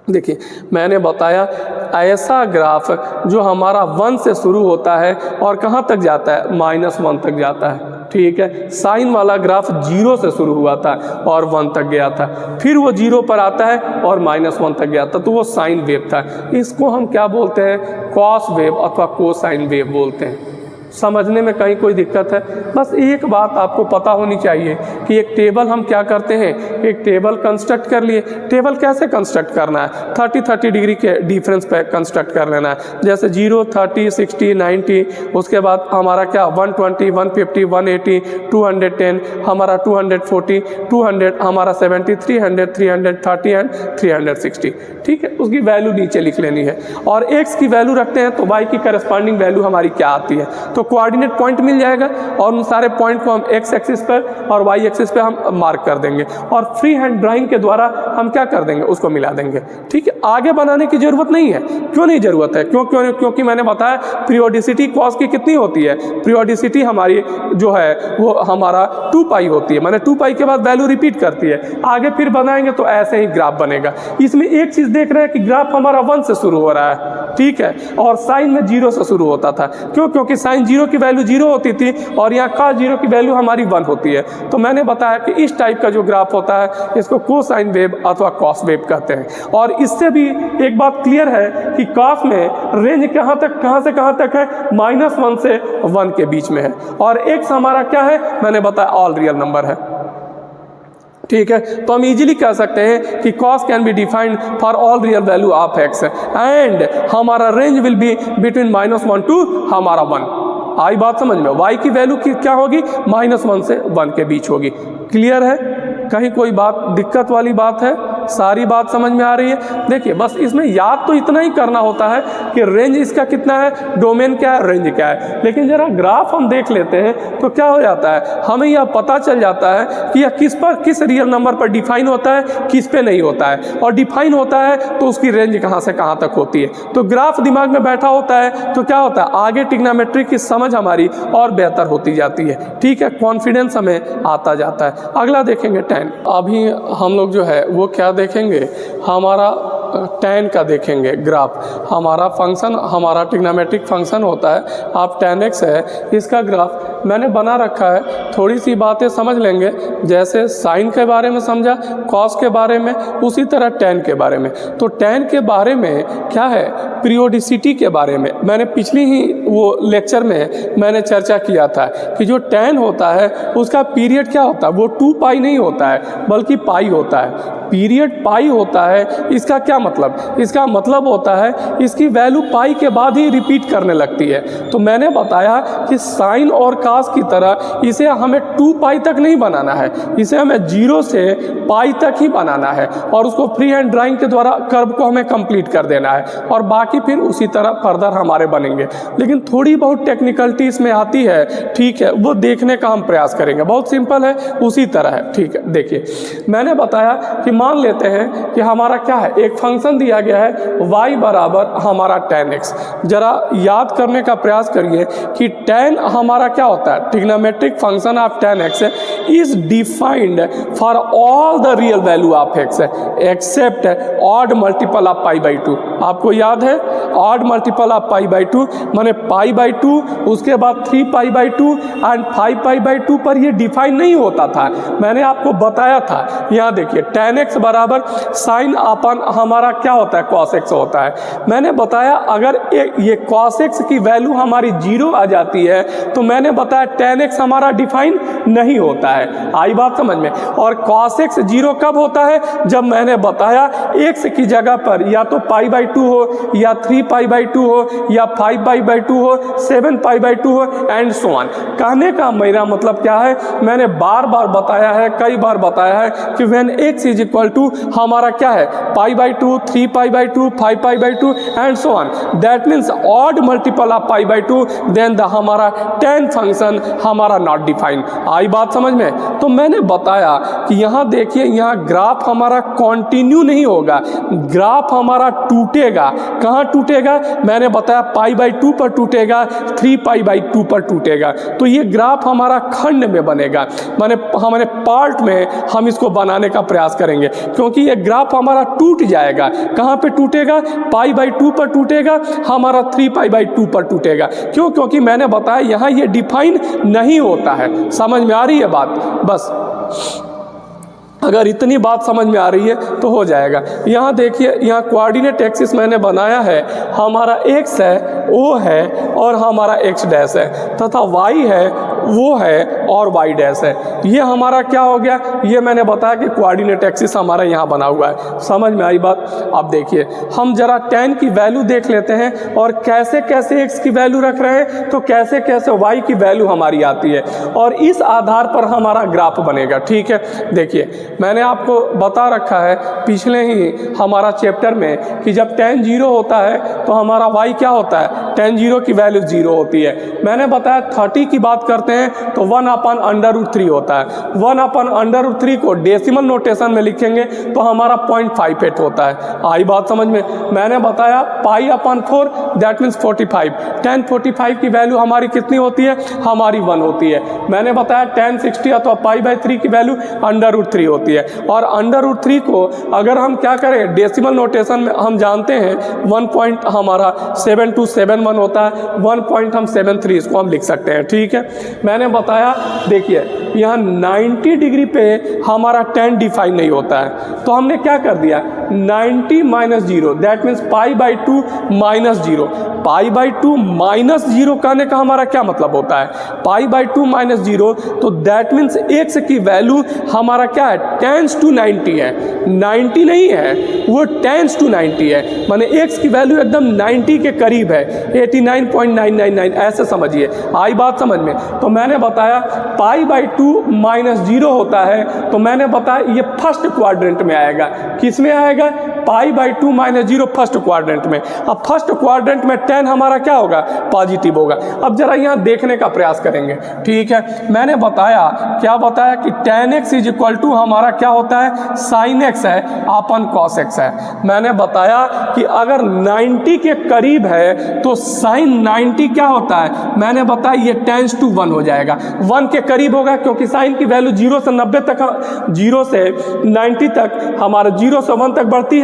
देखिए मैंने बताया ऐसा ग्राफ जो हमारा 1 से शुरू होता है और कहाँ तक जाता है, -1 तक जाता है। ठीक है, साइन वाला ग्राफ 0 से शुरू हुआ था और 1 तक गया था, फिर वो 0 पर आता है और -1 तक गया था, तो वो साइन वेव था। इसको हम क्या बोलते हैं, कॉस वेव अथवा कोसाइन वेव बोलते हैं। समझने में कहीं कोई दिक्कत है? बस एक बात आपको पता होनी चाहिए कि एक टेबल हम क्या करते हैं, एक टेबल कंस्ट्रक्ट कर लिए। टेबल कैसे कंस्ट्रक्ट करना है? 30 डिग्री के डिफरेंस पे कंस्ट्रक्ट कर लेना है। जैसे 0, 30, 60, 90, उसके बाद हमारा क्या 120, 150, 180, 210, हमारा 240, 200, हमारा 70, 300, 330 एंड 360। ठीक है, उसकी वैल्यू नीचे लिख लेनी है। और x की वैल्यू रखते हैं तो y की करस्पॉन्डिंग वैल्यू हमारी क्या आती है, तो कोऑर्डिनेट पॉइंट मिल जाएगा और उन सारे पॉइंट को हम x एक्सिस पर और y एक्सिस पे हम मार्क कर देंगे और फ्री हैंड ड्राइंग के द्वारा हम क्या कर देंगे, उसको मिला देंगे। ठीक है, आगे बनाने की जरूरत नहीं है। क्यों नहीं जरूरत है? क्योंकि मैंने बताया पीरियोडिसिटी कॉस की कितनी होती है, पीरियोडिसिटी हमारी जो है वो हमारा 2 पाई होती है, मैंने 2 पाई के बाद वैल्यू रिपीट करती है। आगे फिर बनाएंगे तो ऐसे ही ग्राफ बनेगा। इसमें एक चीज देख रहे हैं कि ग्राफ हमारा 1 से शुरू हो रहा है, ठीक है, और साइन में 0 से शुरू होता था। क्यों? क्योंकि साइन 0 की वैल्यू 0 होती थी और यहाँ cos 0 की वैल्यू हमारी 1 होती है। तो मैंने बताया कि इस टाइप का जो ग्राफ होता है इसको कोसाइन वेव अथवा कॉस वेव कहते हैं। और इससे भी एक बात क्लियर है कि कॉस में रेंज कहाँ से कहाँ तक है, -1 से 1 के बीच में है। और एक्स हमारा क्या है, मैंने बताया ऑल रियल नंबर है। ठीक है, तो हम इजीली कह सकते हैं कि cos can be defined for all real value of x and हमारा range will be between -1 to हमारा 1। आई बात समझ में? y की वैल्यू क्या होगी, -1 से 1 के बीच होगी। क्लियर है? कहीं कोई बात दिक्कत वाली बात है? सारी बात समझ में आ रही है? देखिए, बस इसमें याद तो इतना ही करना होता है कि रेंज इसका कितना है, डोमेन क्या है, रेंज क्या है। लेकिन जरा ग्राफ हम देख लेते हैं तो क्या हो जाता है, हमें यह पता चल जाता है कि यह किस रियल नंबर पर डिफाइन होता है, किस पे नहीं होता है। और डिफाइन होता है तो उसकी रेंज कहाँ से कहाँ तक होती है। तो ग्राफ दिमाग में बैठा होता है तो क्या होता है, आगे ट्रिग्नोमेट्री की समझ हमारी और बेहतर होती जाती है। ठीक है, कॉन्फिडेंस हमें आता जाता है। अगला देखेंगे tan। अभी हम लोग जो है वो क्या देखेंगे, हमारा tan का देखेंगे ग्राफ। हमारा फंक्शन, हमारा ट्रिग्नोमेट्रिक फंक्शन होता है, आप tan x है, इसका ग्राफ मैंने बना रखा है। थोड़ी सी बातें समझ लेंगे, जैसे साइन के बारे में समझा, कॉस के बारे में, उसी तरह tan के बारे में। तो tan के बारे में क्या है, पीरियोडिसिटी के बारे में मैंने पिछली ही वो लेक्चर में मैंने चर्चा किया था कि जो tan होता है उसका पीरियड क्या होता है, वो 2 पाई नहीं होता है बल्कि पाई होता है। पीरियड पाई होता है, इसका क्या मतलब, इसका मतलब होता है इसकी वैल्यू पाई के बाद ही रिपीट करने लगती है। तो मैंने बताया कि साइन और कास की तरह इसे हमें 2 पाई तक नहीं बनाना है, इसे हमें 0 से पाई तक ही बनाना है और उसको फ्री हैंड ड्राइंग के द्वारा कर्व को हमें कंप्लीट कर देना है और बाकी फिर उसी तरह फर्दर हमारे बनेंगे। लेकिन थोड़ी बहुत टेक्निकलिटी इसमें आती है, ठीक है, वो देखने का हम प्रयास करेंगे। बहुत सिंपल है, उसी तरह है। ठीक है, देखिए मैंने बताया कि मान लेते हैं कि हमारा क्या है, एक फंक्शन दिया गया है y बराबर हमारा tan x। जरा याद करने का प्रयास करिए कि tan हमारा क्या होता है, trigonometric function of tan x is defined for all the real value of x except odd multiple of π/2। आपको याद है ऑड मल्टीपल ऑफ π/2 माने π/2, उसके बाद 3π/2 एंड 5π/2 पर ये डिफाइन नहीं होता था। मैंने आपको बताया था, यहाँ देखिए tan x बराबर साइन अपन हमारा क्या होता है, cos x होता है। मैंने बताया अगर ये cos x की वैल्यू हमारी 0 आ जाती है तो मैंने बताया tan x हमारा डिफाइन नहीं होता है। आई बात समझ में? और cos x 0 कब होता है, जब मैंने बताया x की जगह पर या तो π/2 हो या 3π/2 हो या 5π/2 हो, 7π/2 हो एंड सो ऑन। कहने का मेरा मतलब क्या है, मैंने बार बार बताया है, कई बार बताया है कि when x is equal to हमारा क्या है π/2, 3π/2, 5π/2 and so on, that means odd multiple of π/2, then the हमारा tan फंक्शन हमारा नॉट डिफाइन। आई बात समझ में? तो मैंने बताया कि यहाँ देखिए, यहाँ ग्राफ हमारा कंटिन्यू नहीं होगा, ग्राफ हमारा टूटेगा। कहाँ टूटेगा? मैंने बताया π/2 पर टूटेगा, 3π/2 पर टूटेगा। तो ये ग्राफ हमारा खंड में बनेगा, माने हमारे पार्ट में हम इसको बनाने का प्रयास करेंगे, क्योंकि ये ग्राफ हमारा टूट जाएगा। कहाँ पे टूटेगा? π/2 पर टूटेगा, हमारा 3π/2 पर टूटेगा। क्यों? क्योंकि मैंने बताया यहाँ ये डिफाइन नहीं होता है। समझ में आ रही है बात? बस अगर इतनी बात समझ में आ रही है तो हो जाएगा। यहाँ देखिए, यहाँ कोऑर्डिनेट एक्सिस मैंने बनाया है, हमारा x है, O है और हमारा x डैश है, तथा y है वो है और y डैश है। ये हमारा क्या हो गया, ये मैंने बताया कि कोऑर्डिनेट एक्सिस हमारा यहाँ बना हुआ है। समझ में आई बात। अब देखिए हम जरा tan की वैल्यू देख लेते हैं और कैसे कैसे x की वैल्यू रख रहे हैं तो कैसे कैसे y की वैल्यू हमारी आती है, और इस आधार पर हमारा ग्राफ बनेगा। ठीक है, देखिए मैंने आपको बता रखा है पिछले ही हमारा चैप्टर में कि जब tan 0 होता है तो हमारा y क्या होता है, tan 0 की वैल्यू 0 होती है। मैंने बताया 30 की बात करते हैं तो 1/√3 होता है। 1/√3 को डेसिमल नोटेशन में लिखेंगे तो हमारा 0.58 होता है। आई बात समझ में। मैंने बताया π/4 दैट मीन्स 45। tan 45 की वैल्यू हमारी कितनी होती है, हमारी 1 होती है। मैंने बताया tan 60 अथवा π/3 की वैल्यू √3 होती है। और √3 को अगर हम क्या करें डेसिमल नोटेशन में हम जानते हैं 1.7271 होता है, 1.73 इसको हम लिख सकते हैं। ठीक है, मैंने बताया देखिए यहाँ 90 डिग्री पे हमारा tan डिफाइन नहीं होता है, तो हमने क्या कर दिया 90 - 0 दैट मीन्स π/2 - 0। π/2 - 0 कहने का हमारा क्या मतलब होता है, π/2 - 0 तो दैट मीन्स x की वैल्यू हमारा क्या है टेंस टू 90 है, 90 नहीं है वो टेंस टू 90 है, माने x की वैल्यू एकदम 90 के करीब है, 89.999 ऐसे समझिए। आई बात समझ में। तो मैंने बताया π/2 - 0 होता है, तो मैंने बताया ये फर्स्ट क्वाड्रेंट में आएगा। किस में आएगा, π/2 - 0 फर्स्ट क्वाड्रेंट में। अब फर्स्ट क्वाड्रेंट में tan हमारा क्या होगा, पॉजिटिव होगा। अब जरा यहाँ देखने का प्रयास करेंगे। ठीक है, मैंने बताया क्या बताया कि tan x = हमारा क्या होता है sin x है अपन cos x है। मैंने बताया कि अगर 90 के करीब है तो sin 90 क्या होता है, मैंने बताया ये टेंस टू 1 हो जाएगा, 1 के करीब होगा क्योंकि sin की वैल्यू 0 से 90 तक, 0 से 90 तक हमारा 0 से 1 तक बढ़ती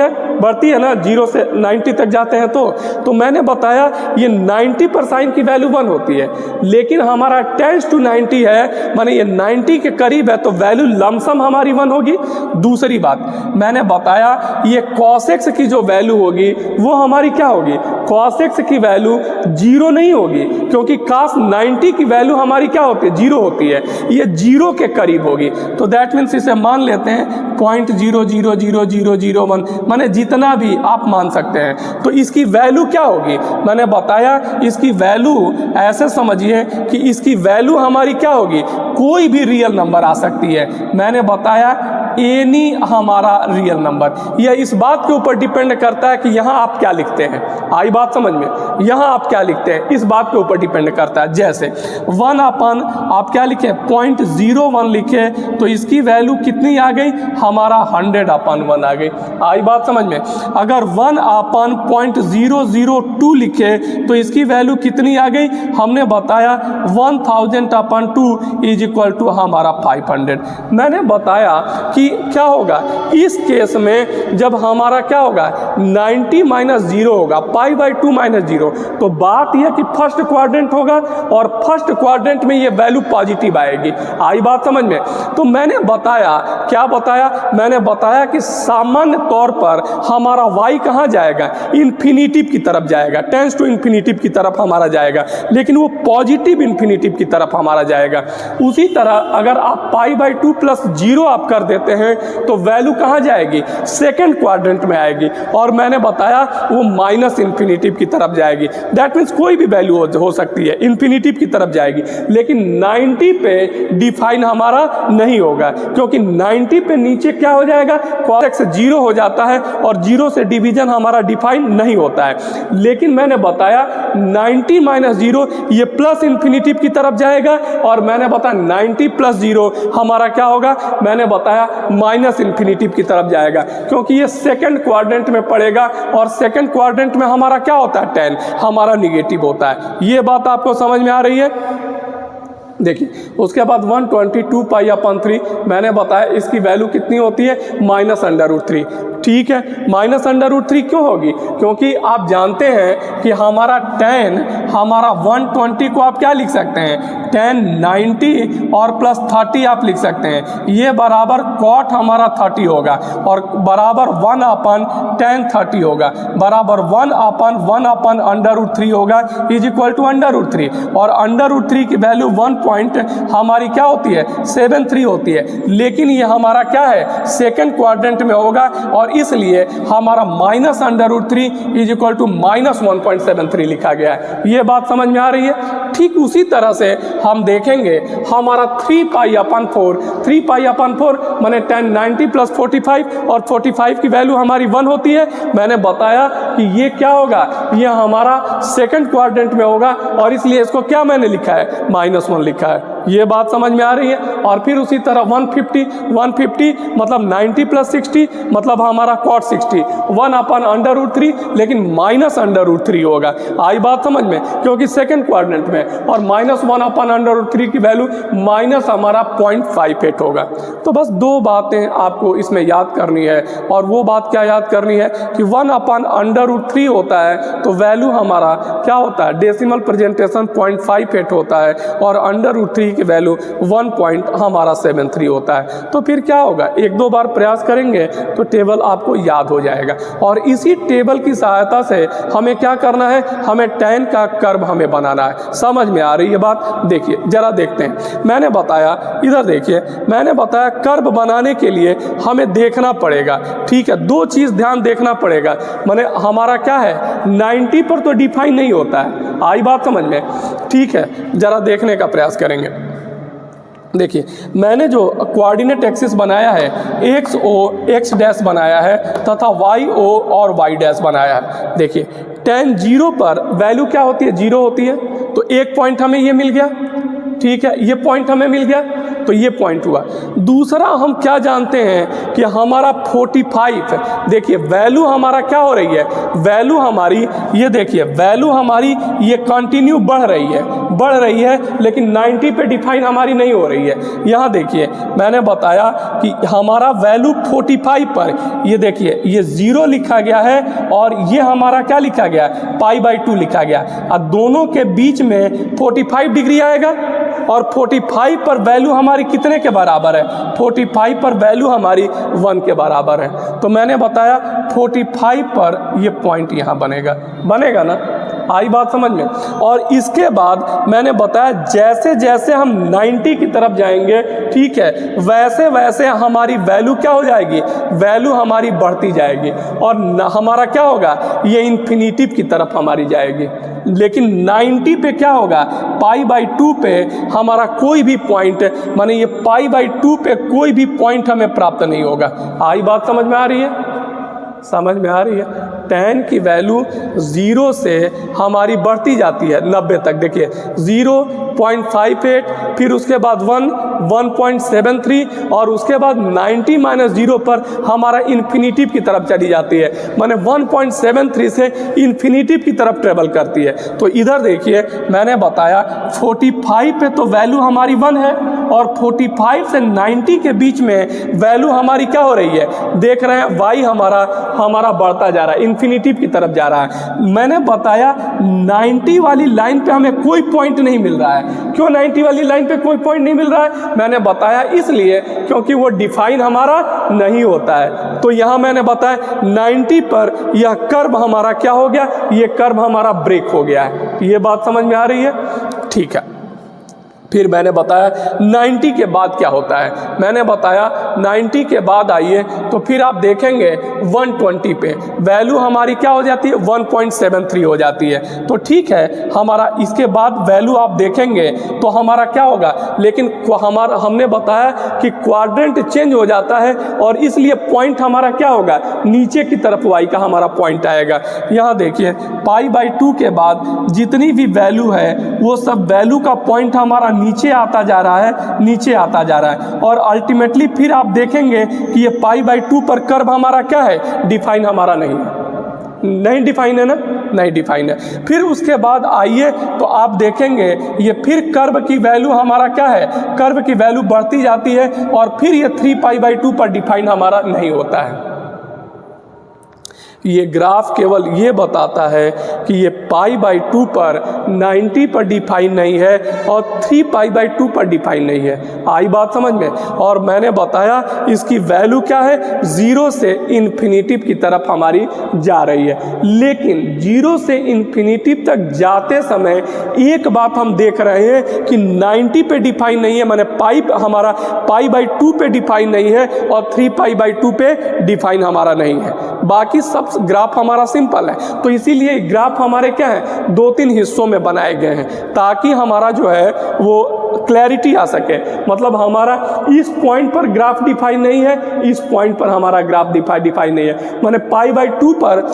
है ना, 0 से 90 तक जाते हैं तो मैंने बताया ये 90 पर साइन की वैल्यू 1 होती है, लेकिन हमारा टेंस टू 90 है, माने ये 90 के करीब है तो वैल्यू लमसम हमारी 1 होगी। दूसरी बात मैंने बताया ये cos x की जो वैल्यू होगी वो हमारी क्या होगी, cos x की वैल्यू 0 नहीं होगी क्योंकि cos 90 की वैल्यू हमारी क्या होती है 0 होती है, ये 0 के करीब होगी। तो दैट मीन्स इसे मान लेते हैं 0.00001, माने जितना भी आप मान सकते हैं। तो इसकी वैल्यू क्या होगी, मैंने बताया इसकी वैल्यू ऐसे समझिए कि इसकी वैल्यू हमारी क्या होगी, कोई भी रियल नंबर आ सकती है। मैंने बताया एनी हमारा रियल नंबर, यह इस बात के ऊपर डिपेंड करता है कि यहाँ आप क्या लिखते हैं। आई बात समझ में, यहाँ आप क्या लिखते हैं इस बात के ऊपर डिपेंड करता है। जैसे 1 अपन आप क्या लिखे 0.01 लिखे तो इसकी वैल्यू कितनी आ गई, हमारा 100/1 आ गई। आई बात समझ में। अगर 1/002 लिखे तो इसकी वैल्यू कितनी आ गई, हमने बताया 1000/2 = हमारा 500। मैंने बताया कि क्या होगा इस केस में जब हमारा क्या होगा 90 - 0 होगा, π/2 - 0, तो बात यह कि फर्स्ट क्वाड्रेंट होगा और फर्स्ट क्वाड्रेंट में ये वैल्यू पॉजिटिव आएगी। आई बात समझ में। तो मैंने बताया क्या बताया, मैंने बताया कि सामान्य तौर पर हमारा y कहाँ जाएगा, इन्फिनिटिव की तरफ जाएगा, टेंस टू इन्फिनिटिव की तरफ हमारा जाएगा, लेकिन वो पॉजिटिव इन्फिनिटिव की तरफ हमारा जाएगा। उसी तरह अगर आप π/2 + 0 आप कर देते हैं तो वैल्यू कहाँ जाएगी, सेकेंड क्वाड्रेंट में आएगी, और मैंने बताया वो माइनस इन्फिनिटिव की तरफ जाएगी। दैट मीन्स कोई भी वैल्यू हो सकती है, इन्फिनिटिव की तरफ जाएगी, लेकिन 90 पे डिफाइन हमारा नहीं होगा क्योंकि 90 पे नीचे क्या हो जाएगा, cos x 0 हो जाता है और 0 से डिवीजन हमारा डिफाइन नहीं होता है। लेकिन मैंने बताया 90 - 0 ये प्लस इन्फिनिटिव की तरफ जाएगा, और मैंने बताया 90 + 0 हमारा क्या होगा, मैंने बताया माइनस इन्फिनिटिव की तरफ जाएगा क्योंकि ये सेकंड क्वाड्रेंट में पड़ेगा, और सेकंड क्वाड्रेंट में हमारा क्या होता है tan हमारा निगेटिव होता है। ये बात आपको समझ में आ रही है। देखिए उसके बाद 122π/3 मैंने बताया इसकी वैल्यू कितनी होती है, -√3। ठीक है, -√3 क्यों होगी, क्योंकि आप जानते हैं कि हमारा tan हमारा 120 को आप क्या लिख सकते हैं 10 90 और प्लस 30 आप लिख सकते हैं, ये बराबर कॉट हमारा 30 होगा और बराबर 1/10 होगा, बराबर 1/1/√3 होगा इज इक्वल टू √3 और √3 की वैल्यू 1 पॉइंट हमारी क्या होती है 73 होती है, लेकिन ये हमारा क्या है सेकंड क्वाड्रेंट में होगा और इसलिए हमारा -√3 इज इक्वल टू -1.73 लिखा गया है। ये बात समझ में आ रही है। ठीक उसी तरह से हम देखेंगे हमारा 3π/4 माने 10 90 प्लस 45 और 45 की वैल्यू हमारी 1 होती है। मैंने बताया कि ये क्या होगा, ये हमारा सेकंड क्वाड्रेंट में होगा और इसलिए इसको क्या मैंने लिखा है -1 लिखा है। ये बात समझ में आ रही है। और फिर उसी तरह 150 मतलब 90 प्लस 60 मतलब हमारा cot 60 1/√3 लेकिन -√3 होगा। आई बात समझ में, क्योंकि सेकंड क्वाड्रेंट में और -1/√3 की वैल्यू माइनस हमारा 0.58 होगा। तो बस दो बातें आपको इसमें याद करनी है और वो बात क्या याद करनी है कि 1/√3 होता है तो वैल्यू हमारा क्या होता है डेसिमल प्रेजेंटेशन 0.58 होता है और √3 की वैल्यू 1.73 होता है। तो फिर क्या होगा, एक दो बार प्रयास करेंगे तो टेबल आपको याद हो जाएगा और इसी टेबल की सहायता से हमें क्या करना है, हमें tan का कर्व हमें बनाना है। समझ में आ रही है बात? देखिए जरा देखते हैं। मैंने बताया इधर देखिए, मैंने बताया कर्व बनाने के लिए हमें देखना पड़ेगा, ठीक है, दो चीज़ ध्यान देखना पड़ेगा। माने हमारा क्या है 90 पर तो डिफाइन नहीं होता है। आई बात समझ में? ठीक है, जरा देखने का प्रयास करेंगे। देखिए मैंने जो कोऑर्डिनेट एक्सिस बनाया है x डैश बनाया है तथा y और y डैश बनाया है। देखिए tan 0 पर वैल्यू क्या होती है 0 होती है, तो एक पॉइंट हमें ये मिल गया, ठीक है, ये पॉइंट हमें मिल गया तो ये पॉइंट हुआ। दूसरा हम क्या जानते हैं कि हमारा 45, देखिए वैल्यू हमारा क्या हो रही है, वैल्यू हमारी ये देखिए वैल्यू हमारी ये कंटिन्यू बढ़ रही है लेकिन 90 पे डिफाइन हमारी नहीं हो रही है। यहाँ देखिए मैंने बताया कि हमारा वैल्यू 45 पर ये देखिए ये 0 लिखा गया है और ये हमारा क्या लिखा गया π/2 लिखा गया और दोनों के बीच में 45 डिग्री आएगा और 45 पर वैल्यू हमारी कितने के बराबर है, 45 पर वैल्यू हमारी 1 के बराबर है। तो मैंने बताया 45 पर ये पॉइंट यहाँ बनेगा ना। आई बात समझ में? और इसके बाद मैंने बताया जैसे जैसे हम 90 की तरफ जाएंगे, ठीक है, वैसे वैसे हमारी वैल्यू क्या हो जाएगी, वैल्यू हमारी बढ़ती जाएगी और हमारा क्या होगा ये इन्फिनिटिव की तरफ हमारी जाएगी। लेकिन 90 पे क्या होगा π/2 पे हमारा कोई भी पॉइंट माने ये π/2 पे कोई भी पॉइंट हमें प्राप्त नहीं होगा। आई बात समझ में आ रही है? समझ में आ रही है? tan की वैल्यू 0 से हमारी बढ़ती जाती है 90 तक। देखिए 0.58 फिर उसके बाद 1.73 और उसके बाद 90 - 0 पर हमारा इन्फिनिटिव की तरफ चली जाती है, माने 1.73 से इन्फिनिटिव की तरफ ट्रेवल करती है। तो इधर देखिए मैंने बताया 45 पे तो वैल्यू हमारी 1 है और 45 से 90 के बीच में वैल्यू हमारी क्या हो रही है, देख रहे हैं y हमारा बढ़ता जा रहा है, इन्फिनिटिव की तरफ जा रहा है। मैंने बताया 90 वाली लाइन पे हमें कोई पॉइंट नहीं मिल रहा है। क्यों 90 वाली लाइन पे कोई पॉइंट नहीं मिल रहा है? मैंने बताया इसलिए क्योंकि वो डिफाइन हमारा नहीं होता है। तो यहाँ मैंने बताया 90 पर यह कर्व हमारा क्या हो गया, ये कर्व हमारा ब्रेक हो गया है। ये बात समझ में आ रही है? ठीक है। फिर मैंने बताया 90 के बाद क्या होता है, मैंने बताया 90 के बाद आइए तो फिर आप देखेंगे 120 पे वैल्यू हमारी क्या हो जाती है 1.73 हो जाती है। तो ठीक है, हमारा इसके बाद वैल्यू आप देखेंगे तो हमारा क्या होगा, लेकिन हमने बताया कि क्वाड्रेंट चेंज हो जाता है और इसलिए पॉइंट हमारा क्या होगा नीचे की तरफ y का हमारा पॉइंट आएगा। यहाँ देखिए π/2 के बाद जितनी भी वैल्यू है वो सब वैल्यू का पॉइंट हमारा नीचे आता जा रहा है और अल्टीमेटली फिर आप देखेंगे कि ये π/2 पर कर्व हमारा क्या है, डिफाइन हमारा नहीं डिफाइन है ना, नहीं डिफाइन है। फिर उसके बाद आइए तो आप देखेंगे ये फिर कर्व की वैल्यू हमारा क्या है, कर्व की वैल्यू बढ़ती जाती है और फिर ये 3π/2 पर डिफाइन हमारा नहीं होता है। ये ग्राफ केवल ये बताता है कि ये π/2 पर 90 पर डिफाइन नहीं है और 3π/2 पर डिफाइन नहीं है। आई बात समझ में? और मैंने बताया इसकी वैल्यू क्या है, 0 से इन्फिनिटी की तरफ हमारी जा रही है। लेकिन 0 से इन्फिनिटी तक जाते समय एक बात हम देख रहे हैं कि 90 पे डिफाइन नहीं है, माने हमारा π/2 पे डिफाइन नहीं है और 3π/2 पे डिफाइन हमारा नहीं है। बाकी सब ग्राफ हमारा सिंपल है। तो इसीलिए ग्राफ हमारे क्या है, 2-3 हिस्सों में बनाए गए हैं ताकि हमारा जो है वो क्लैरिटी आ सके। मतलब हमारा इस पॉइंट पर ग्राफ डिफाइन नहीं है, इस पॉइंट पर हमारा ग्राफ डिफाइन नहीं है, माने π/2 पर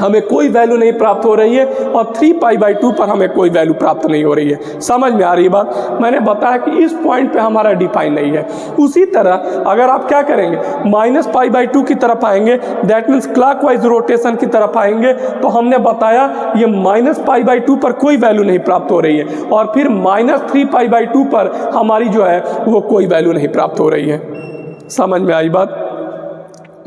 हमें कोई वैल्यू नहीं प्राप्त हो रही है और 3π/2 पर हमें कोई वैल्यू प्राप्त नहीं हो रही है। समझ में आ रही बात? मैंने बताया कि इस पॉइंट पे हमारा डिफाइन नहीं है। उसी तरह अगर आप क्या करेंगे, -π/2 की तरफ आएंगे, दैट मीन्स क्लॉकवाइज रोटेशन की तरफ आएंगे, तो हमने बताया ये -π/2 पर कोई वैल्यू नहीं प्राप्त हो रही है और फिर -3π/2 पर हमारी जो है वो कोई वैल्यू नहीं प्राप्त हो रही है। समझ में आई बात?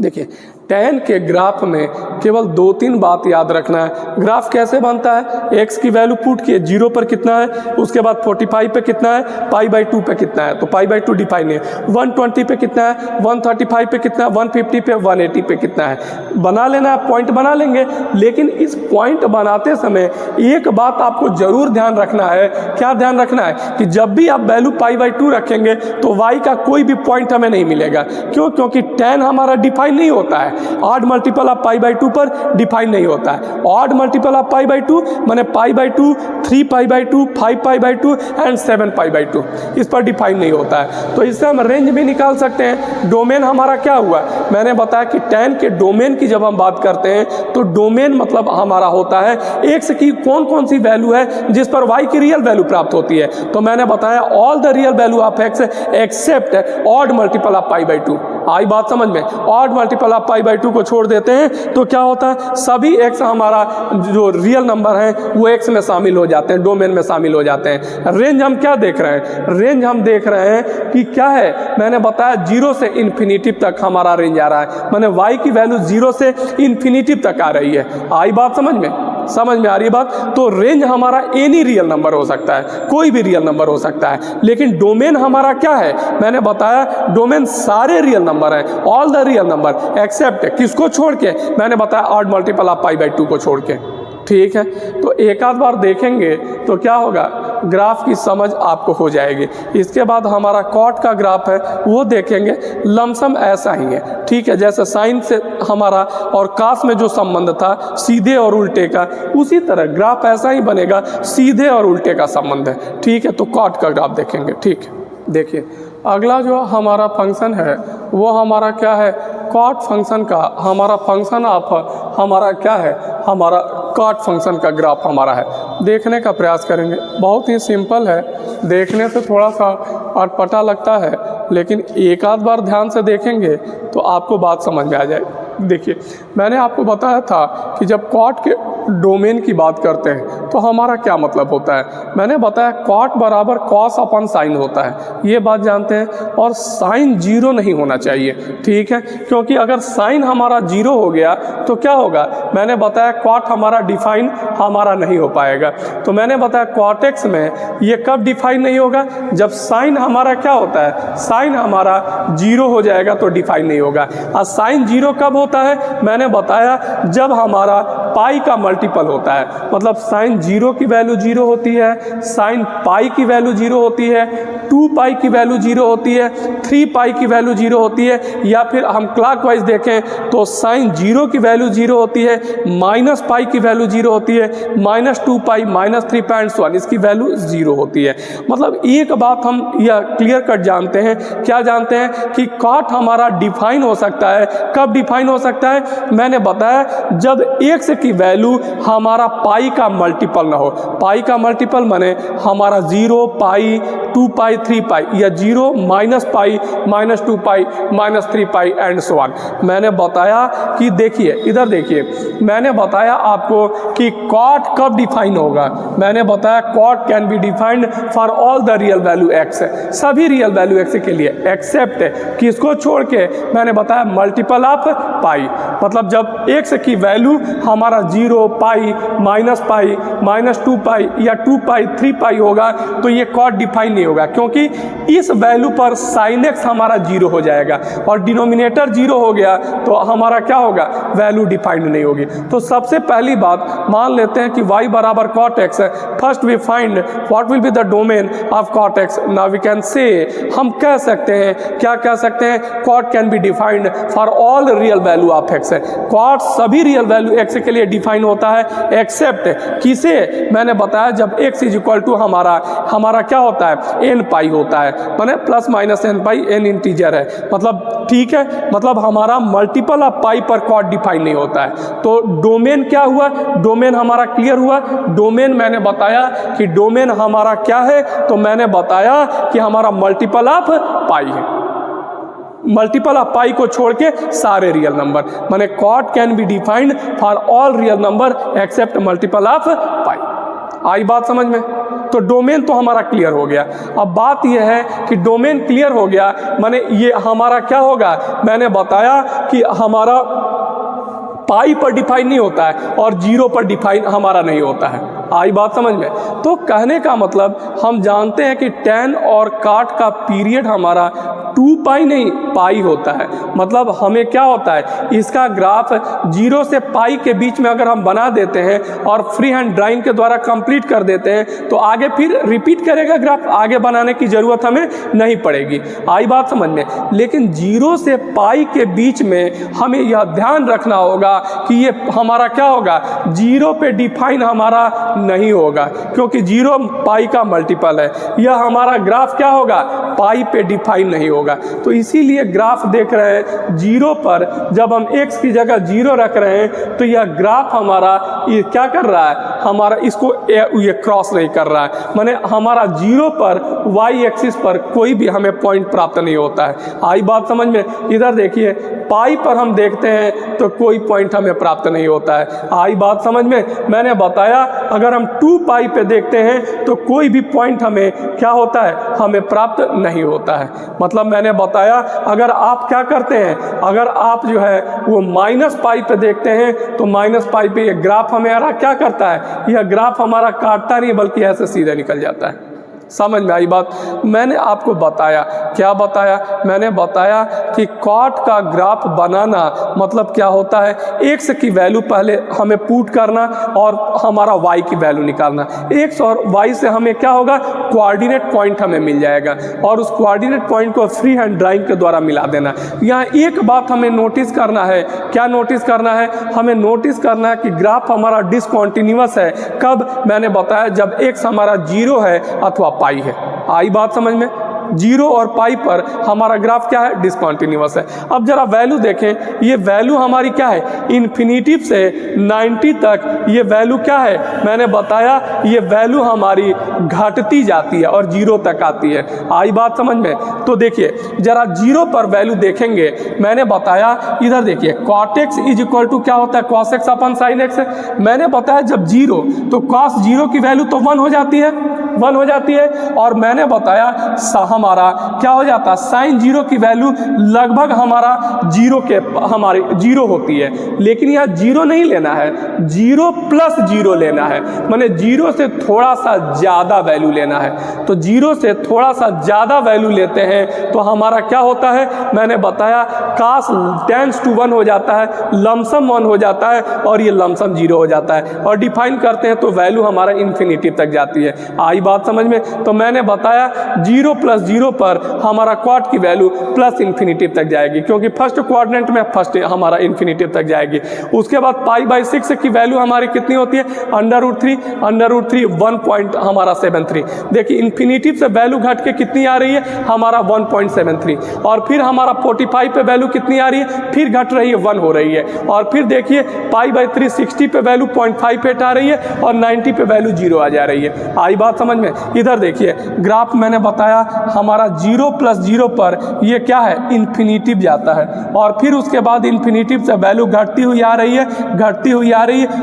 देखिए, tan के ग्राफ में केवल 2-3 बात याद रखना है। ग्राफ कैसे बनता है, x की वैल्यू पुट किए, 0 पर कितना है, उसके बाद 45 पे कितना है, π/2 पे कितना है, तो π/2 डिफाइन है, 120 पे कितना है, 135 पे कितना है, 150 पे, 180 पे कितना है। बना लेना है, पॉइंट बना लेंगे। लेकिन इस पॉइंट बनाते समय एक बात आपको जरूर ध्यान रखना है। क्या ध्यान रखना है कि जब भी आप वैल्यू π/2 रखेंगे तो y का कोई भी पॉइंट हमें नहीं मिलेगा। क्यों? क्योंकि tan हमारा डिफाइन नहीं होता है। ऑड मल्टीपल ऑफ π/2 पर डिफाइन नहीं होता है। ऑड मल्टीपल ऑफ π/2 माने π/2, 3π/2, 5π/2 एंड 7π/2, इस पर डिफाइन नहीं होता है। तो इससे हम रेंज भी निकाल सकते हैं। डोमेन हमारा क्या हुआ, मैंने बताया कि tan के डोमेन की जब हम बात करते हैं तो डोमेन मतलब हमारा होता है x की कौन कौन सी वैल्यू है जिस पर y की रियल वैल्यू प्राप्त होती है। तो मैंने बताया all the real value of x except odd multiple of π/2। आई बात समझ में? ऑड मल्टीपल ऑफ π/2 को छोड़ देते हैं तो क्या होता है, सभी x हमारा जो रियल नंबर है वो x में शामिल हो जाते हैं, डोमेन में शामिल हो जाते हैं। रेंज हम क्या देख रहे हैं, रेंज हम देख रहे हैं कि क्या है, मैंने बताया 0 से इन्फिनिटी तक हमारा रेंज आ रहा है, माने y की वैल्यू 0 से इन्फिनिटी तक आ रही है। आई बात समझ में? समझ में आ रही बात? तो रेंज हमारा एनी रियल नंबर हो सकता है, कोई भी रियल नंबर हो सकता है। लेकिन डोमेन हमारा क्या है, मैंने बताया डोमेन सारे रियल नंबर हैं, all the real number accept किसको छोड़ के, मैंने बताया ऑड मल्टीपल ऑफ π/2 को छोड़ के। ठीक है, तो एक आध बार देखेंगे तो क्या होगा, ग्राफ की समझ आपको हो जाएगी। इसके बाद हमारा कॉट का ग्राफ है वो देखेंगे, लमसम ऐसा ही है। ठीक है, जैसे साइन से हमारा और कास में जो संबंध था सीधे और उल्टे का, उसी तरह ग्राफ ऐसा ही बनेगा, सीधे और उल्टे का संबंध है। ठीक है, तो कॉट का ग्राफ देखेंगे। ठीक है, देखिए अगला जो हमारा फंक्शन है वो हमारा क्या है, कॉट फंक्शन का हमारा फंक्शन ऑफ हमारा क्या है, हमारा कॉट फंक्शन का ग्राफ हमारा है। देखने का प्रयास करेंगे, बहुत ही सिंपल है, देखने से थोड़ा सा अटपटा लगता है, लेकिन एक आध बार ध्यान से देखेंगे तो आपको बात समझ में आ जाएगी। देखिए, मैंने आपको बताया था कि जब कॉट के डोमेन की बात करते हैं तो हमारा क्या मतलब होता है। मैंने बताया कॉट बराबर कॉस अपन साइन होता है, ये बात जानते हैं, और साइन 0 नहीं होना चाहिए। ठीक है, क्योंकि अगर साइन हमारा 0 हो गया तो क्या होगा, मैंने बताया कॉट हमारा डिफाइन हमारा नहीं हो पाएगा। तो मैंने बताया कॉट एक्स में ये कब डिफाइन नहीं होगा, जब साइन हमारा क्या होता है, साइन हमारा 0 हो जाएगा तो डिफाइन नहीं होगा। और साइन 0 कब होता है, मैंने बताया जब हमारा पाई का मल्टीपल होता है, मतलब साइन 0 की वैल्यू 0 होती है, साइन पाई की वैल्यू 0 होती है, 2 पाई की वैल्यू 0 होती है, 3 पाई की वैल्यू 0 होती है, या फिर हम क्लॉकवाइज देखें तो साइन 0 की वैल्यू 0 होती है, माइनस पाई की वैल्यू 0 होती है, -2 पाई, -3.1 इसकी वैल्यू 0 होती है। मतलब एक बात हम यह क्लियर कट जानते हैं, क्या जानते हैं कि कॉट हमारा डिफाइन हो सकता है। कब डिफाइन हो सकता है, मैंने बताया जब x की वैल्यू हमारा पाई का मल्टीपल मल्टीपल ना हो। पाई का मल्टीपल माने हमारा 0, पाई, 2 पाई, 3 पाई, या 0, minus pi, minus 2 pi, minus 3 pi and so on. मैंने बताया कि देखिए, इधर देखिए, मैंने बताया आपको कि कॉट कब डिफाइन होगा। मैंने बताया cot can be defined for all the real value x, सभी रियल वैल्यू एक्स के लिए, एक्सेप्ट किसको छोड़ के, मैंने बताया मल्टीपल ऑफ पाई। मतलब जब एक्स की वैल्यू हमारा 0, पाई, माइनस 2 पाई या 2 पाई, 3 पाई होगा तो ये कॉट डिफाइन नहीं होगा, क्योंकि इस वैल्यू पर साइन एक्स हमारा 0 हो जाएगा और डिनोमिनेटर 0 हो गया तो हमारा क्या होगा, वैल्यू डिफाइंड नहीं होगी। तो सबसे पहली बात मान लेते हैं कि y बराबर कॉट एक्स है। First we find what will be the domain of cot x. Now we can say, हम कह सकते हैं, क्या कह सकते हैं, cot can be defined for all real value of x. Cot सभी रियल वैल्यू एक्स के लिए डिफाइन होता है एक्सेप्ट किसे, मैंने बताया जब x इज इक्वल टू हमारा क्या होता है, n पाई होता है, माने प्लस माइनस n पाई, n इंटीजर है, मतलब ठीक है, मतलब हमारा मल्टीपल ऑफ पाई पर कॉट डिफाइन नहीं होता है। तो डोमेन क्या हुआ, डोमेन हमारा क्लियर हुआ। डोमेन मैंने बताया कि डोमेन हमारा क्या है, तो मैंने बताया कि हमारा मल्टीपल ऑफ पाई है, मल्टीपल ऑफ पाई को छोड़ के सारे रियल नंबर, माने cot can be defined for all real number except multiple of pi. आई बात समझ में? तो डोमेन तो हमारा क्लियर हो गया। अब बात यह है कि डोमेन क्लियर हो गया माने ये हमारा क्या होगा, मैंने बताया कि हमारा पाई पर डिफाइन नहीं होता है और 0 पर डिफाइन हमारा नहीं होता है। आई बात समझ में? तो कहने का मतलब हम जानते हैं कि tan और cot का पीरियड हमारा 2 पाई नहीं पाई होता है। मतलब हमें क्या होता है, इसका ग्राफ 0 से पाई के बीच में अगर हम बना देते हैं और फ्री हैंड ड्राइंग के द्वारा कंप्लीट कर देते हैं तो आगे फिर रिपीट करेगा ग्राफ, आगे बनाने की ज़रूरत हमें नहीं पड़ेगी। आई बात समझ में? लेकिन 0 से पाई के बीच में हमें यह ध्यान रखना होगा कि ये हमारा क्या होगा, 0 पे डिफाइन हमारा नहीं होगा, क्योंकि 0 पाई का मल्टीपल है। यह हमारा ग्राफ क्या होगा, पाई पे डिफाइन नहीं होगा। तो इसीलिए ग्राफ देख रहे हैं 0 पर, जब हम x की जगह 0 रख रहे हैं तो यह ग्राफ हमारा ये क्या कर रहा है, हमारा इसको ये क्रॉस नहीं कर रहा है, माने हमारा 0 पर y एक्सिस पर कोई भी हमें पॉइंट प्राप्त नहीं होता है। आई बात समझ में? इधर देखिए, पाई पर हम देखते हैं तो कोई पॉइंट हमें प्राप्त नहीं होता है। आई बात समझ में? मैंने बताया अगर हम 2 पाई पे देखते हैं तो कोई भी पॉइंट हमें क्या होता है, हमें प्राप्त नहीं होता है। मतलब मैंने बताया अगर आप क्या करते हैं, अगर आप जो है वो माइनस पाई पे देखते हैं तो माइनस पाई पे ये ग्राफ हमारा क्या करता है, यह ग्राफ हमारा काटता नहीं बल्कि ऐसे सीधे निकल जाता है। समझ में आई बात? मैंने आपको बताया, क्या बताया, मैंने बताया कि कॉट का ग्राफ बनाना मतलब क्या होता है, एक्स की वैल्यू पहले हमें पुट करना और हमारा वाई की वैल्यू निकालना। एक्स और वाई से हमें क्या होगा, कोऑर्डिनेट पॉइंट हमें मिल जाएगा और उस कोऑर्डिनेट पॉइंट को फ्री हैंड ड्राइंग के द्वारा मिला देना। यहाँ एक बात हमें नोटिस करना है, क्या नोटिस करना है, हमें नोटिस करना है कि ग्राफ हमारा डिसकंटिन्यूअस है। कब? मैंने बताया जब एक्स हमारा 0 है अथवा पाई है। आई बात समझ में? 0 और पाई पर हमारा ग्राफ क्या है, डिसकंटिन्यूअस है। अब जरा वैल्यू देखें, ये वैल्यू हमारी क्या है, इन्फिनिटी से 90 तक ये वैल्यू क्या है, मैंने बताया ये वैल्यू हमारी घटती जाती है और 0 तक आती है। आई बात समझ में? तो देखिए जरा 0 पर वैल्यू देखेंगे, मैंने बताया इधर देखिए cot x is equal to क्या होता है, cos x अपन sin x है। मैंने बताया जब 0 तो cos 0 की वैल्यू तो 1 हो जाती है, 1 हो जाती है। और मैंने बताया हमारा क्या हो जाता है, साइन 0 की वैल्यू लगभग हमारा 0 के हमारी 0 होती है। लेकिन यहाँ 0 नहीं लेना है, 0 प्लस 0 लेना है, माने 0 से थोड़ा सा ज़्यादा वैल्यू लेना है। तो 0 से थोड़ा सा ज़्यादा वैल्यू लेते हैं तो हमारा क्या होता है, मैंने बताया cos टेंस टू 1 हो जाता है, लमसम 1 हो जाता है और ये लमसम 0 हो जाता है। और डिफाइन करते हैं तो वैल्यू हमारा इन्फिनिटी तक जाती है। आई बात समझ में। तो मैंने बताया 0 + 0 पर हमारा क्वाड की वैल्यू प्लस इन्फिनिटिव तक जाएगी, क्योंकि फर्स्ट क्वाड्रेंट में फर्स्ट हमारा इन्फिनिटिव तक जाएगी। उसके बाद π/6 की वैल्यू हमारी कितनी होती है, √3 1.73। देखिए इन्फिनिटिव से वैल्यू घट के कितनी आ रही है, हमारा 1.73। और फिर हमारा 45 पे वैल्यू कितनी आ रही है, फिर घट रही है, 1 हो रही है। और फिर देखिए π/3 60 पे वैल्यू 0.58 आ रही है और 90 पे वैल्यू 0 आ जा रही है। आई बात समझ में। इधर देखिए ग्राफ मैंने बताया हमारा 0 + 0 पर ये क्या है, इन्फिनिटिव जाता है। और फिर उसके बाद इन्फिनिटिव से वैल्यू घटती हुई आ रही है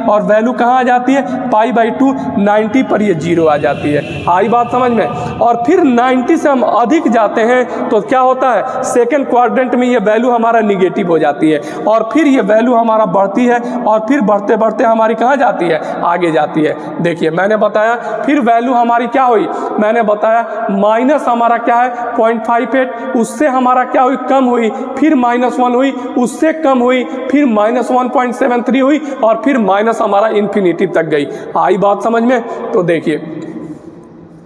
और वैल्यू कहाँ आ जाती है, π/2 90 पर ये 0 आ जाती है। आई बात समझ में। और फिर 90 से हम अधिक जाते हैं तो क्या होता है, सेकेंड क्वाड्रेंट में ये वैल्यू हमारा निगेटिव हो जाती है और फिर ये वैल्यू हमारा बढ़ती है और फिर बढ़ते बढ़ते हमारी कहाँ जाती है, आगे जाती है। देखिए मैंने बताया फिर वैल्यू हमारी क्या हुई, मैंने बताया माइनस हमारा क्या है 0.58, उससे हमारा क्या हुई, कम हुई, फिर -1 हुई, उससे कम हुई, फिर -1.73 हुई और फिर माइनस हमारा इन्फिनिटिव तक गई। आई बात समझ में। तो देखिए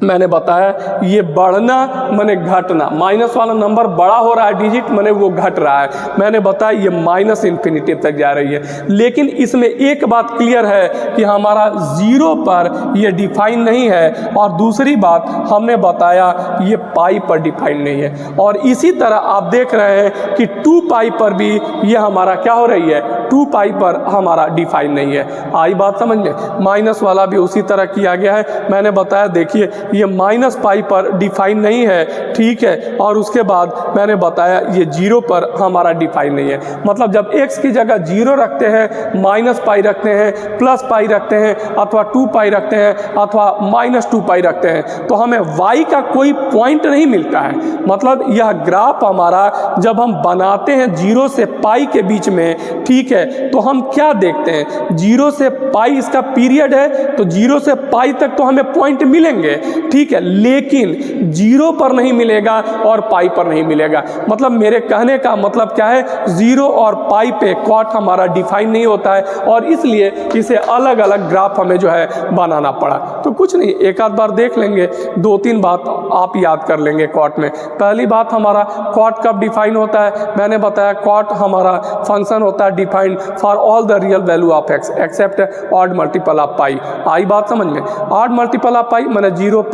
मैंने बताया ये बढ़ना माने घटना, माइनस वाला नंबर बड़ा हो रहा है डिजिट माने वो घट रहा है। मैंने बताया ये माइनस इन्फिनिटिव तक जा रही है। लेकिन इसमें एक बात क्लियर है कि हमारा 0 पर ये डिफाइन नहीं है और दूसरी बात हमने बताया ये पाई पर डिफाइन नहीं है। और इसी तरह आप देख रहे हैं कि 2π पर भी ये हमारा क्या हो रही है, 2π पर हमारा डिफाइन नहीं है। आई बात समझ में। माइनस वाला भी उसी तरह किया गया है। मैंने बताया देखिए ये -π पर डिफाइन नहीं है, ठीक है। और उसके बाद मैंने बताया ये 0 पर हमारा डिफाइन नहीं है। मतलब जब x की जगह 0 रखते हैं, -π रखते हैं, +π रखते हैं अथवा 2π रखते हैं अथवा -2π रखते हैं तो हमें y का कोई पॉइंट नहीं मिलता है। मतलब यह ग्राफ हमारा जब हम बनाते हैं 0 से π के बीच में, ठीक है, तो हम क्या देखते हैं, 0 से π इसका पीरियड है तो 0 से π तक तो हमें पॉइंट मिलेंगे, ठीक है, लेकिन 0 पर नहीं मिलेगा और पाई पर नहीं मिलेगा। मतलब मेरे कहने का मतलब क्या है, 0 और पाई पे क्वाड हमारा डिफाइन नहीं होता है और इसलिए इसे अलग अलग ग्राफ हमें जो है बनाना पड़ा। तो कुछ नहीं, एक आध बार देख लेंगे, 2-3 बात आप याद कर लेंगे क्वाड में। पहली बात हमारा क्वाड कब डिफाइन होता है, मैंने बताया क्वाड हमारा फंक्शन होता है defined for all the real value of x except odd multiple of pi. आई बात समझ में। ऑड मल्टीपल ऑफ पाई मैंने 0π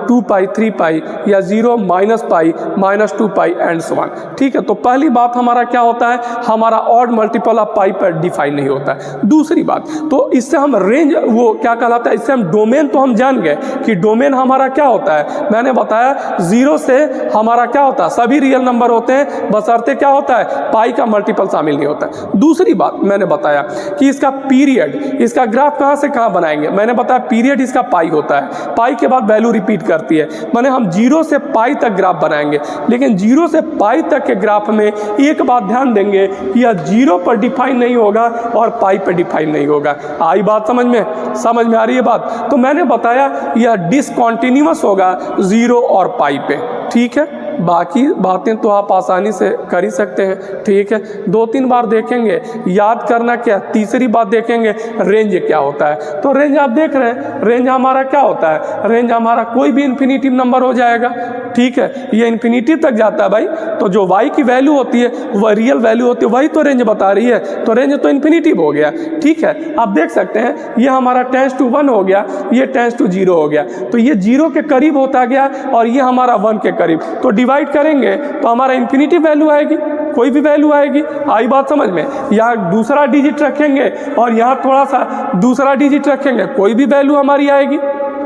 2π 3π या 0 -π -2π एंड सो ऑन, ठीक है। तो पहली बात हमारा क्या होता है, हमारा ऑड मल्टीपल ऑफ पाई पर डिफाइन नहीं होता है। दूसरी बात तो इससे हम रेंज वो क्या कहलाता है, इससे हम डोमेन तो हम जान गए कि डोमेन हमारा क्या होता है। मैंने बताया 0 से हमारा क्या होता है, सभी रियल नंबर होते हैं बशर्ते क्या होता है, पाई का मल्टीपल शामिल नहीं होता है। दूसरी बात मैंने बताया कि इसका पीरियड, इसका ग्राफ कहाँ से कहाँ बनाएंगे, मैंने बताया पीरियड इसका पाई होता है, पाई के बाद वैल्यू रिपीट करती है। माने हम 0 से π तक ग्राफ बनाएंगे, लेकिन 0 से π तक के ग्राफ में एक बात ध्यान देंगे कि यह 0 पर डिफाइन नहीं होगा और पाई पर डिफाइन नहीं होगा। आई बात समझ में आ रही है बात। तो मैंने बताया यह डिसकंटिन्यूअस होगा 0 और पाई पे, ठीक है। बाकी बातें तो आप आसानी से कर ही सकते हैं, ठीक है। 2-3 बार देखेंगे, याद करना क्या। तीसरी बात देखेंगे रेंज क्या होता है। तो रेंज आप देख रहे हैं, रेंज हमारा क्या होता है, रेंज हमारा कोई भी इन्फिनिटिव नंबर हो जाएगा, ठीक है। ये इन्फिनिटिव तक जाता है भाई, तो जो y की वैल्यू होती है वह रियल वैल्यू होती है, वही तो रेंज बता रही है। तो रेंज तो इन्फिनिटिव हो गया, ठीक है। आप देख सकते हैं ये हमारा टेंस टू 1 हो गया, ये टेंस टू 0 हो गया, तो ये 0 के करीब होता गया और ये हमारा 1 के करीब। तो डिवाइड करेंगे तो हमारा इन्फिनिटिव वैल्यू आएगी, कोई भी वैल्यू आएगी। आई बात समझ में। यहाँ दूसरा डिजिट रखेंगे और यहाँ थोड़ा सा दूसरा डिजिट रखेंगे, कोई भी वैल्यू हमारी आएगी।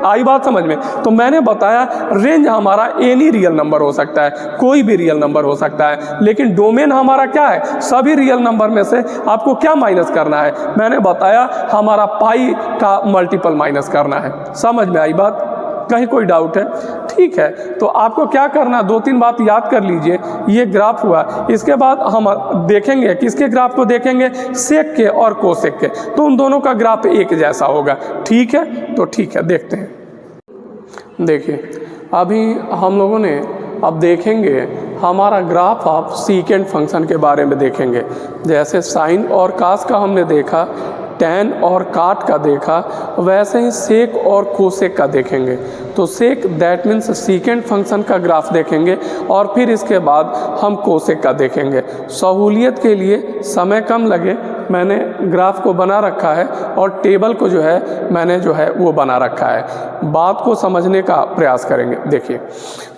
आई बात समझ में। तो मैंने बताया रेंज हमारा एनी रियल नंबर हो सकता है, कोई भी रियल नंबर हो सकता है, लेकिन डोमेन हमारा क्या है, सभी रियल नंबर में से आपको क्या माइनस करना है, मैंने बताया हमारा पाई का मल्टीपल माइनस करना है। समझ में आई बात, कहीं कोई डाउट है, ठीक है। तो आपको क्या करना, 2-3 बात याद कर लीजिए। ये ग्राफ हुआ, इसके बाद हम देखेंगे किसके ग्राफ को देखेंगे, सेक के और कोसेक के, तो उन दोनों का ग्राफ एक जैसा होगा, ठीक है। तो ठीक है, देखते हैं। देखिए अभी हम लोगों ने अब देखेंगे हमारा ग्राफ ऑफ सीकेंट फंक्शन के बारे में देखेंगे। जैसे साइन और कास का हमने देखा, टैन और काट का देखा, वैसे ही सेक और कोसेक का देखेंगे। तो सेक दैट मीन्स सीकेंड फंक्शन का ग्राफ देखेंगे और फिर इसके बाद हम कोसेक का देखेंगे। सहूलियत के लिए समय कम लगे मैंने ग्राफ को बना रखा है और टेबल को जो है मैंने जो है वो बना रखा है। बात को समझने का प्रयास करेंगे। देखिए,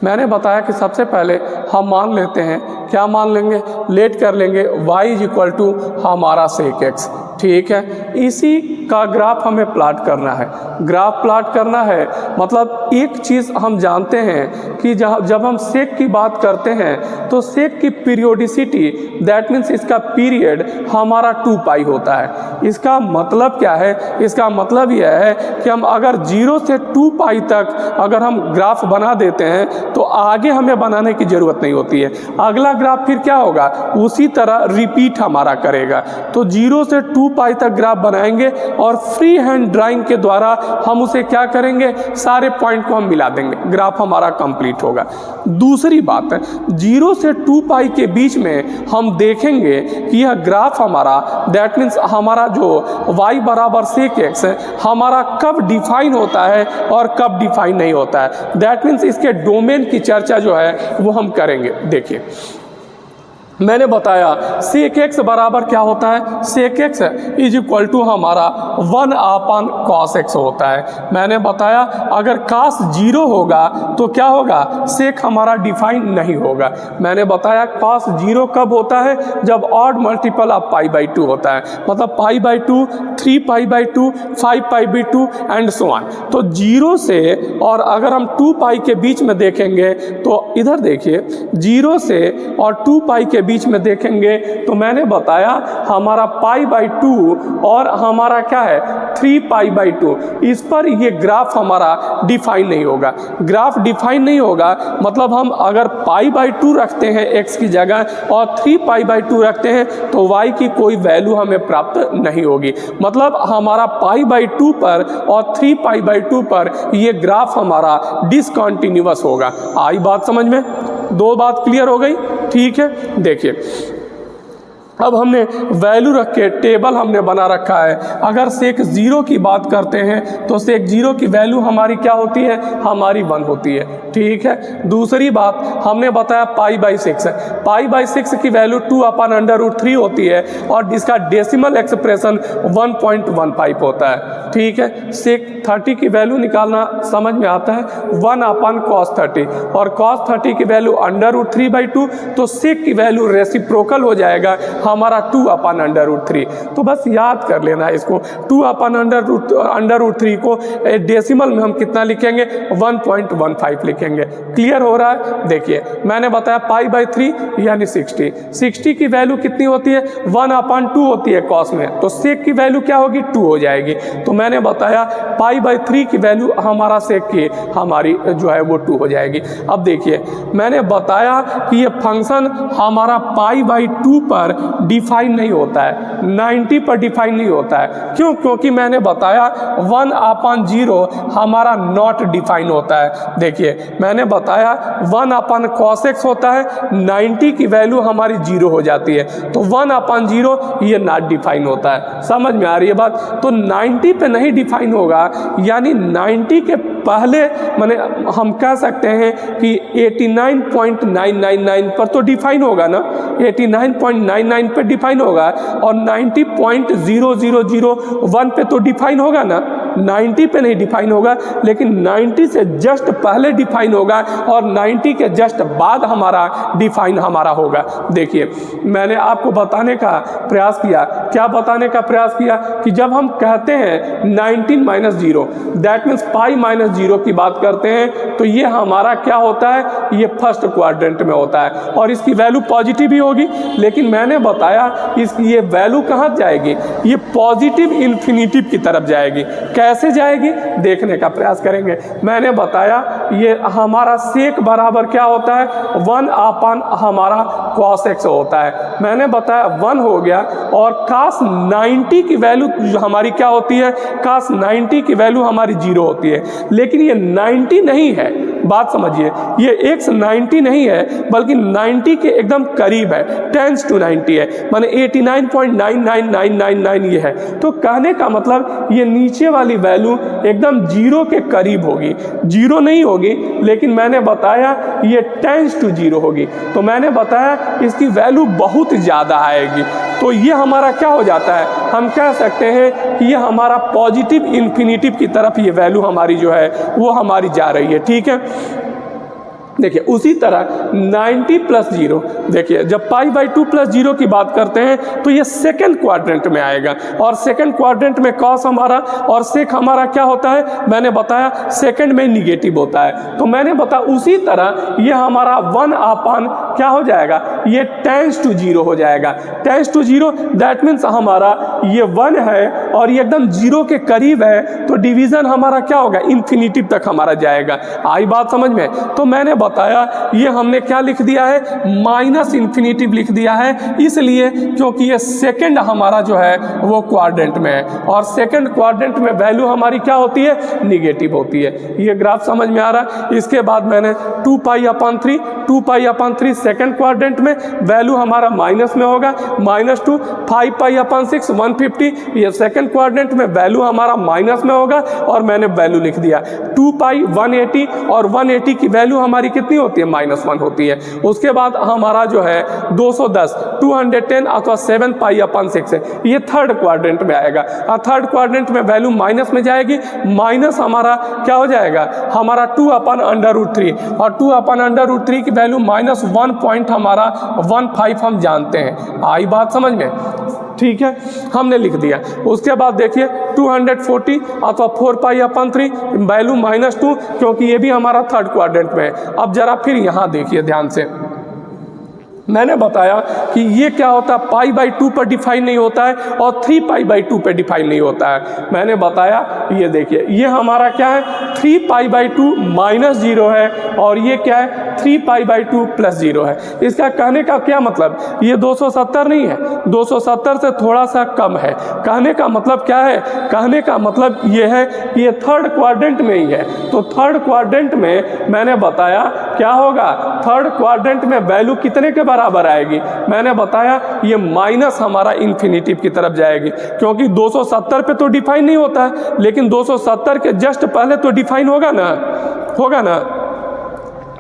मैंने बताया कि सबसे पहले हम मान लेते हैं, क्या मान लेंगे, लेट कर लेंगे y इज इक्वल टू हमारा सेक x, ठीक है। इसी का ग्राफ हमें प्लाट करना है। ग्राफ प्लाट करना है मतलब एक चीज़ हम जानते हैं कि जब हम सेक की बात करते हैं तो सेक की पीरियोडिसिटी दैट मीन्स इसका पीरियड हमारा 2 पाई होता है। इसका मतलब क्या है, इसका मतलब यह है कि हम अगर 0 से 2 पाई तक अगर हम ग्राफ बना देते हैं तो आगे हमें बनाने की ज़रूरत नहीं होती है। अगला ग्राफ फिर क्या होगा, उसी तरह रिपीट हमारा करेगा। तो 0 से 2 पाई तक ग्राफ बनाएंगे और फ्री हैंड ड्राइंग के द्वारा हम उसे क्या करेंगे, सारे पॉइंट को हम मिला देंगे, ग्राफ हमारा कंप्लीट होगा। दूसरी बात है, 0 से 2 पाई के बीच में हम देखेंगे कि यह ग्राफ हमारा दैट मीन्स हमारा जो y बराबर सेक x है हमारा कब डिफाइन होता है और कब डिफाइन नहीं होता है। दैट मीन्स इसके डोमेन की चर्चा जो है वो हम करेंगे। देखिए, मैंने बताया सेक एक्स बराबर क्या होता है, sec x is equal to हमारा 1 अपन कॉस एक्स होता है। मैंने बताया अगर कॉस 0 होगा तो क्या होगा, सेक हमारा डिफाइन नहीं होगा। मैंने बताया कॉस 0 कब होता है, जब odd multiple of pi by 2 होता है, मतलब pi by 2, 3 pi by 2, 5 pi by 2 and so on. तो 0 से और अगर हम 2 पाई के बीच में देखेंगे तो इधर देखिए 0 से और 2 पाई के बीच में देखेंगे तो मैंने बताया हमारा पाई बाई 2 और हमारा क्या है 3 पाई बाई 2। इस पर ये ग्राफ हमारा डिफाइन नहीं होगा। ग्राफ डिफाइन नहीं होगा मतलब हम अगर पाई बाई 2 रखते हैं x की जगह और 3 पाई बाई 2 रखते हैं तो y की कोई वैल्यू हमें प्राप्त नहीं होगी। मतलब हमारा पाई बाई 2 पर और 3 पाई बाई 2 पर ये ग्राफ हमारा डिसकंटिन्यूअस होगा। आई बात समझ में, 2 बात क्लियर हो गई, ठीक है। देखिए, अब हमने वैल्यू रख के टेबल हमने बना रखा है। अगर सेक 0 की बात करते हैं तो सेक 0 की वैल्यू हमारी क्या होती है, हमारी 1 होती है, ठीक है। दूसरी बात हमने बताया पाई बाई 6 है, पाई बाई 6 की वैल्यू 2 अपन अंडर रूट 3 होती है और इसका डेसिमल एक्सप्रेशन 1.15 होता है, ठीक है। सेक 30 की वैल्यू निकालना समझ में आता है, 1 अपन कॉस 30 और कॉस 30 की वैल्यू अंडर रूट 3/2, तो सेक की वैल्यू रेसिप्रोकल हो जाएगा हमारा 2 अपन अंडर रूट 3। तो बस याद कर लेना इसको, 2 अपन अंडर रूट 3 को डेसिमल में हम कितना लिखेंगे, 1.15 लिखेंगे। क्लियर हो रहा है। देखिए, मैंने बताया पाई बाई 3 यानी 60 की वैल्यू कितनी होती है, 1 अपन 2 होती है कॉस में, तो सेक की वैल्यू क्या होगी, 2 हो जाएगी। तो मैंने बताया पाई बाई 3 की वैल्यू हमारा सेक की हमारी जो है वो 2 हो जाएगी। अब देखिए, मैंने बताया कि ये फंक्शन हमारा पाई बाई 2 पर डिफाइन नहीं होता है, 90 पर डिफाइन नहीं होता है। क्यों, क्योंकि मैंने बताया 1 अपन 0 हमारा नॉट डिफाइन होता है। देखिए, मैंने बताया 1 अपन कॉस एक्स होता है, 90 की वैल्यू हमारी 0 हो जाती है, तो 1 अपन 0 ये नॉट डिफाइन होता है। समझ में आ रही है बात। तो 90 पे नहीं डिफाइन होगा, यानी 90 के पहले माने हम कह सकते हैं कि 89.999 पर तो डिफाइन होगा ना, 89.99 पे डिफाइन होगा और 90.0001 पे तो डिफाइन होगा ना। 90 पे नहीं डिफाइन होगा, लेकिन 90 से जस्ट पहले डिफाइन होगा और 90 के जस्ट बाद हमारा डिफाइन हमारा होगा। देखिए, मैंने आपको बताने का प्रयास किया, क्या बताने का प्रयास किया कि जब हम कहते हैं 19 minus 0 that means pi minus 0 की बात करते हैं तो ये हमारा क्या होता है, ये फर्स्ट क्वाड्रेंट में होता है और इसकी वैल्यू पॉजिटिव ही होगी। लेकिन मैंने बताया ये वैल्यू कहाँ जाएगी, ये पॉजिटिव इन्फिनिटिव की तरफ जाएगी। कैसे जाएगी देखने का प्रयास करेंगे। मैंने बताया ये हमारा सेक बराबर क्या होता है, 1 अपन हमारा कॉस एक्स होता है। मैंने बताया 1 हो गया और कास 90 की वैल्यू हमारी क्या होती है, कास 90 की वैल्यू हमारी 0 होती है। लेकिन ये 90 नहीं है, बात समझिए, ये x 90 नहीं है बल्कि 90 के एकदम करीब है, टेंस टू 90 है, माने 89.99999 ये है। तो कहने का मतलब ये नीचे वाली वैल्यू एकदम जीरो के करीब होगी, जीरो नहीं होगी लेकिन मैंने बताया ये टेंस टू जीरो होगी। तो मैंने बताया इसकी वैल्यू बहुत ज़्यादा आएगी। तो ये हमारा क्या हो जाता है, हम कह सकते हैं कि ये हमारा पॉजिटिव इन्फिनिटिव की तरफ ये वैल्यू हमारी जो है वो हमारी जा रही है। ठीक है, देखिए उसी तरह 90 प्लस जीरो, देखिए जब π/2 प्लस जीरो की बात करते हैं तो ये सेकंड क्वाड्रेंट में आएगा, और सेकंड क्वाड्रेंट में कॉस हमारा और सेक हमारा क्या होता है, मैंने बताया सेकंड में निगेटिव होता है। तो मैंने बताया उसी तरह ये हमारा 1/, क्या हो जाएगा, ये टेंस टू जीरो हो जाएगा। Tends to zero that means हमारा ये 1 है और ये एकदम जीरो के करीब है, तो डिवीज़न हमारा क्या होगा, इन्फिनिटिव तक हमारा जाएगा। आई बात समझ में। तो मैंने बताया ये हमने क्या लिख दिया है, माइनस इन्फिनिटिव लिख दिया है, इसलिए क्योंकि ये सेकंड हमारा जो है वो क्वाड्रेंट में है, और सेकंड क्वाड्रेंट में वैल्यू हमारी क्या होती है, निगेटिव होती है। ये ग्राफ समझ में आ रहा है। इसके बाद मैंने 2π/3 सेकंड क्वाड्रेंट में वैल्यू हमारा माइनस में होगा, -2 5π/6 150, ये सेकंड क्वाड्रेंट में वैल्यू हमारा माइनस में होगा, और मैंने वैल्यू लिख दिया 2π 180, और 180 की वैल्यू हमारी कितनी होती है, -1 होती है। उसके बाद हमारा जो है 210 210 अथवा 7π/6 है, ये थर्ड क्वाड्रेंट में आएगा, और थर्ड क्वाड्रेंट में वैल्यू माइनस में जाएगी, माइनस हमारा क्या हो जाएगा, हमारा 2/√3, और 2/√3 की वैल्यू -1 पॉइंट हमारा 15 हम जानते हैं। आई बात समझ में। ठीक है, हमने लिख दिया। उसके बाद देखिए 240 अथवा 4π/3 वैल्यू -2, क्योंकि ये भी हमारा थर्ड क्वाड्रेंट में है। अब जरा फिर यहाँ देखिए ध्यान से, मैंने बताया कि ये क्या होता है, π/2 पर डिफाइन नहीं होता है और 3π/2 पर डिफाइन नहीं होता है। मैंने बताया ये देखिए, ये हमारा क्या है, 3π/2 -0 है, और ये क्या है, 3π/2 + 0 है। इसका कहने का क्या मतलब, ये 270 नहीं है, 270 से थोड़ा सा कम है। कहने का मतलब क्या है, कहने का मतलब ये है कि ये थर्ड क्वाड्रेंट में ही है। तो थर्ड क्वाड्रेंट में मैंने बताया क्या होगा, थर्ड क्वाड्रेंट में वैल्यू कितने के बराबर आएगी, मैंने बताया ये माइनस हमारा इन्फिनिटिव की तरफ जाएगी, क्योंकि 270 पे तो डिफाइन नहीं होता है, लेकिन 270 के जस्ट पहले तो डिफाइन होगा ना, होगा ना।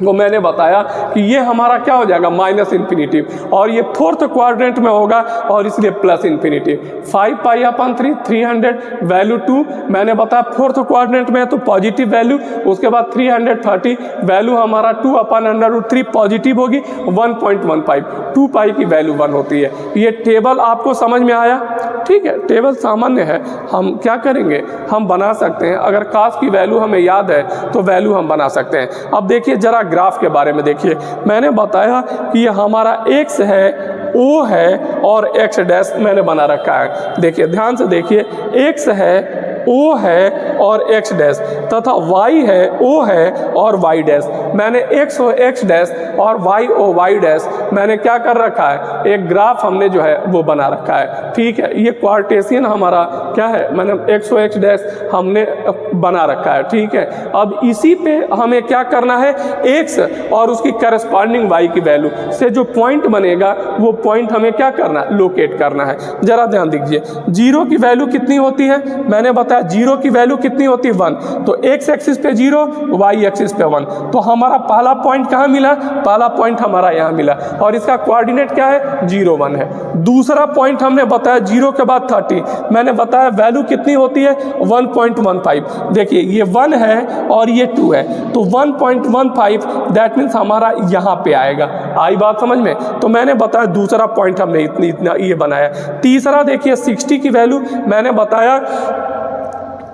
वो मैंने बताया कि ये हमारा क्या हो जाएगा, माइनस इन्फिनिटिव, और ये फोर्थ क्वाड्रेंट में होगा और इसलिए प्लस इन्फिनिटिव। 5π/3 300 वैल्यू 2, मैंने बताया फोर्थ क्वाड्रेंट में है तो पॉजिटिव वैल्यू। उसके बाद 330 वैल्यू हमारा 2/√3 पॉजिटिव होगी, 1.15 2π की वैल्यू 1 होती है। ये टेबल आपको समझ में आया, ठीक है, टेबल सामान्य है, हम क्या करेंगे, हम बना सकते हैं। अगर कास की वैल्यू हमें याद है तो वैल्यू हम बना सकते हैं। अब देखिए जरा ग्राफ के बारे में देखिए, मैंने बताया कि ये हमारा x है, o है और x डैश मैंने बना रखा है। देखिए ध्यान से देखिए, x है, o है और x डैश, तथा y है, o है और y डैश। मैंने x o x डैश और y o y डैश मैंने क्या कर रखा है, एक ग्राफ हमने जो है वो बना रखा है। ठीक है, ये क्वार्टेशियन हमारा क्या है, मैंने x o x डैश हमने बना रखा है। ठीक है, अब इसी पे हमें क्या करना है, x और उसकी करस्पॉन्डिंग y की वैल्यू से जो पॉइंट बनेगा वो पॉइंट हमें क्या करना है, लोकेट करना है। जरा ध्यान दीजिए, 0 की वैल्यू कितनी होती है, मैंने बताया 0 की वैल्यू कितनी होती है, 1। तो x एक्सिस पे 0, y एक्सिस पे 1। तो हमारा पहला पॉइंट कहाँ मिला, पहला पॉइंट हमारा यहाँ मिला, और इसका कोऑर्डिनेट क्या है, 0 1 है। दूसरा पॉइंट हमने बताया 0 के बाद 30, मैंने बताया वैल्यू कितनी होती है, 1.15। देखिए ये 1 है और ये 2 है, तो 1.15 दैट मीन्स हमारा यहाँ पे आएगा। आई बात समझ में। तो मैंने बताया दूसरा पॉइंट हमने इतना ये बनाया। तीसरा देखिए 60 की वैल्यू मैंने बताया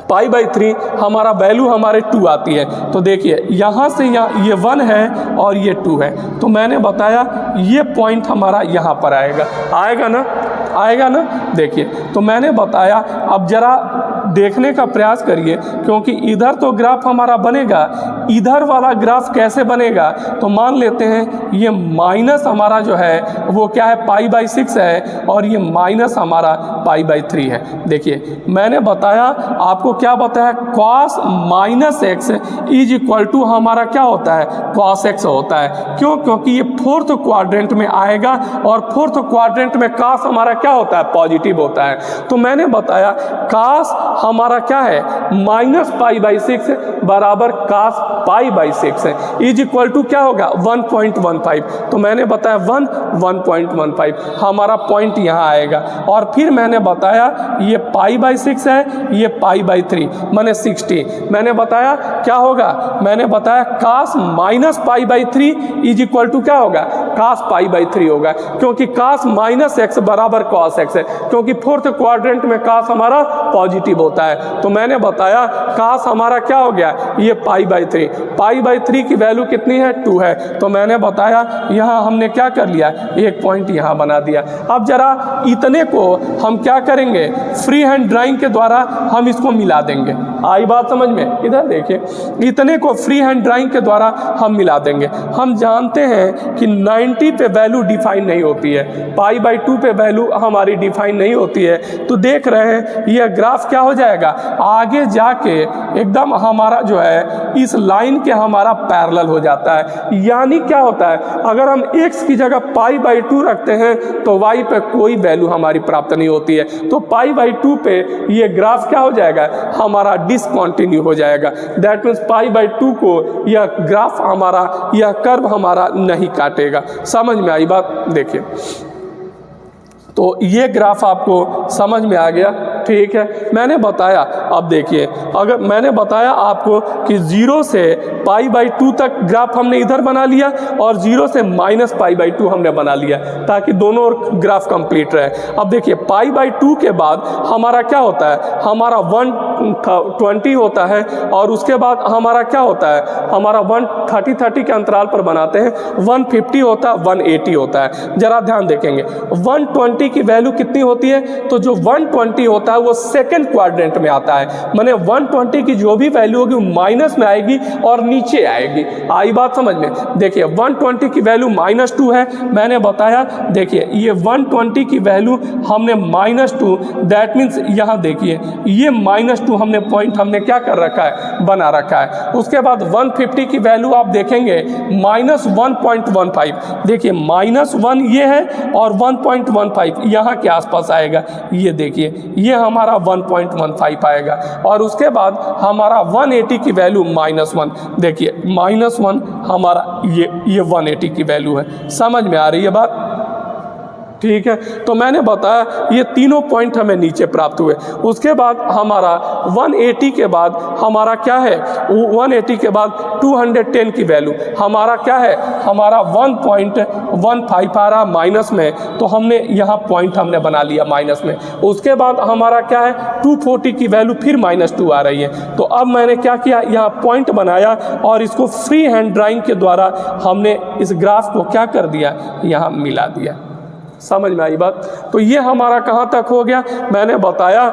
π/3 हमारा वैल्यू हमारे 2 आती है। तो देखिए यहाँ से यहाँ ये 1 है और ये 2 है, तो मैंने बताया ये पॉइंट हमारा यहाँ पर आएगा, आएगा ना, आएगा ना। देखिए तो मैंने बताया, अब जरा देखने का प्रयास करिए, क्योंकि इधर तो ग्राफ हमारा बनेगा, इधर वाला ग्राफ कैसे बनेगा, तो मान लेते हैं ये माइनस हमारा जो है वो क्या है π/6 है और ये माइनस हमारा π/3 है। देखिए मैंने बताया आपको, क्या बताया, cos -x is equal to हमारा क्या होता है, cos x होता है। क्यों? क्योंकि ये फोर्थ क्वाड्रेंट में आएगा और फोर्थ क्वाड्रेंट में cos हमारा क्या होता है, पॉजिटिव होता है। तो मैंने बताया cos हमारा क्या है, -π/6 बराबर cos π/6 है इज इक्वल टू क्या होगा, 1.15। तो मैंने बताया 1.15 हमारा पॉइंट यहाँ आएगा। और फिर मैंने बताया ये π/6 है, ये π/3 माने 60। मैंने बताया क्या होगा, मैंने बताया cos -π/3 इज इक्वल टू क्या होगा, cos π/3 होगा, क्योंकि cos -x बराबर cos x है, क्योंकि फोर्थ क्वाड्रेंट में cos हमारा पॉजिटिव होता है। तो मैंने बताया cos हमारा क्या हो गया, ये π/3 की वैल्यू कितनी है, 2 है। तो मैंने बताया यहाँ हमने क्या कर लिया, एक पॉइंट यहाँ बना दिया। अब जरा इतने को हम क्या करेंगे, फ्री हैंड ड्राइंग के द्वारा हम इसको मिला देंगे। आई बात समझ में? इधर देखिए, इतने को फ्री हैंड ड्राइंग के द्वारा हम मिला देंगे। हम जानते हैं कि 90 पे वैल्यू डिफाइन नहीं होती है, π/2 पे वैल्यू हमारी डिफाइन नहीं होती है। तो देख रहे हैं यह ग्राफ क्या हो जाएगा, आगे जाके एकदम हमारा जो है इस लाइन के हमारा पैरेलल हो जाता है। यानी क्या होता है, अगर हम x की जगह π/2 रखते हैं तो y पे कोई वैल्यू हमारी प्राप्त नहीं होती है। तो π/2 पे ये ग्राफ क्या हो जाएगा, हमारा डिसकंटिन्यू हो जाएगा। दैट मीन्स π/2 को यह ग्राफ हमारा, यह कर्व हमारा नहीं काटेगा। समझ में आई बात? देखिए तो ये ग्राफ आपको समझ में आ गया, ठीक है। मैंने बताया, अब देखिए, अगर मैंने बताया आपको कि 0 से π/2 तक ग्राफ हमने इधर बना लिया और 0 से -π/2 हमने बना लिया, ताकि दोनों ग्राफ कंप्लीट रहे। अब देखिए π/2 के बाद हमारा क्या होता है, हमारा 120 होता है और उसके बाद हमारा क्या होता है, हमारा 130 के अंतराल पर बनाते हैं, 150 होता है, 180 होता है। जरा ध्यान देखेंगे 120 की वैल्यू कितनी होती है, तो जो 120 होता है वो सेकंड क्वाड्रेंट में आता है। माने 120 की जो भी वैल्यू होगी वो माइनस में आएगी और नीचे आएगी। आई बात समझ में? देखिए 120 की वैल्यू -2 है, मैंने बताया। देखिए ये 120 की वैल्यू हमने -2, दैट मीन्स यहाँ देखिए ये -2 हमने पॉइंट हमने क्या कर रखा है, बना रखा है। उसके बाद 150 की वैल्यू आप देखेंगे -1.15। देखिए -1 ये है और 1.15 यहाँ के आसपास आएगा। ये देखिए ये हमारा 1.15 आएगा और उसके बाद हमारा 180 की वैल्यू -1। देखिए -1 हमारा ये 180 की वैल्यू है। समझ में आ रही है बात? ठीक है। तो मैंने बताया ये तीनों पॉइंट हमें नीचे प्राप्त हुए। उसके बाद हमारा 180 के बाद हमारा क्या है, 180 के बाद 210 की वैल्यू हमारा क्या है, हमारा 1.15 आ रहा माइनस में, तो हमने यहाँ पॉइंट हमने बना लिया माइनस में। उसके बाद हमारा क्या है, 240 की वैल्यू फिर -2 आ रही है। तो अब मैंने क्या किया, यहाँ पॉइंट बनाया और इसको फ्री हैंड ड्राइंग के द्वारा हमने इस ग्राफ को क्या कर दिया, यहाँ मिला दिया। समझ में आई बात? तो ये हमारा कहाँ तक हो गया, मैंने बताया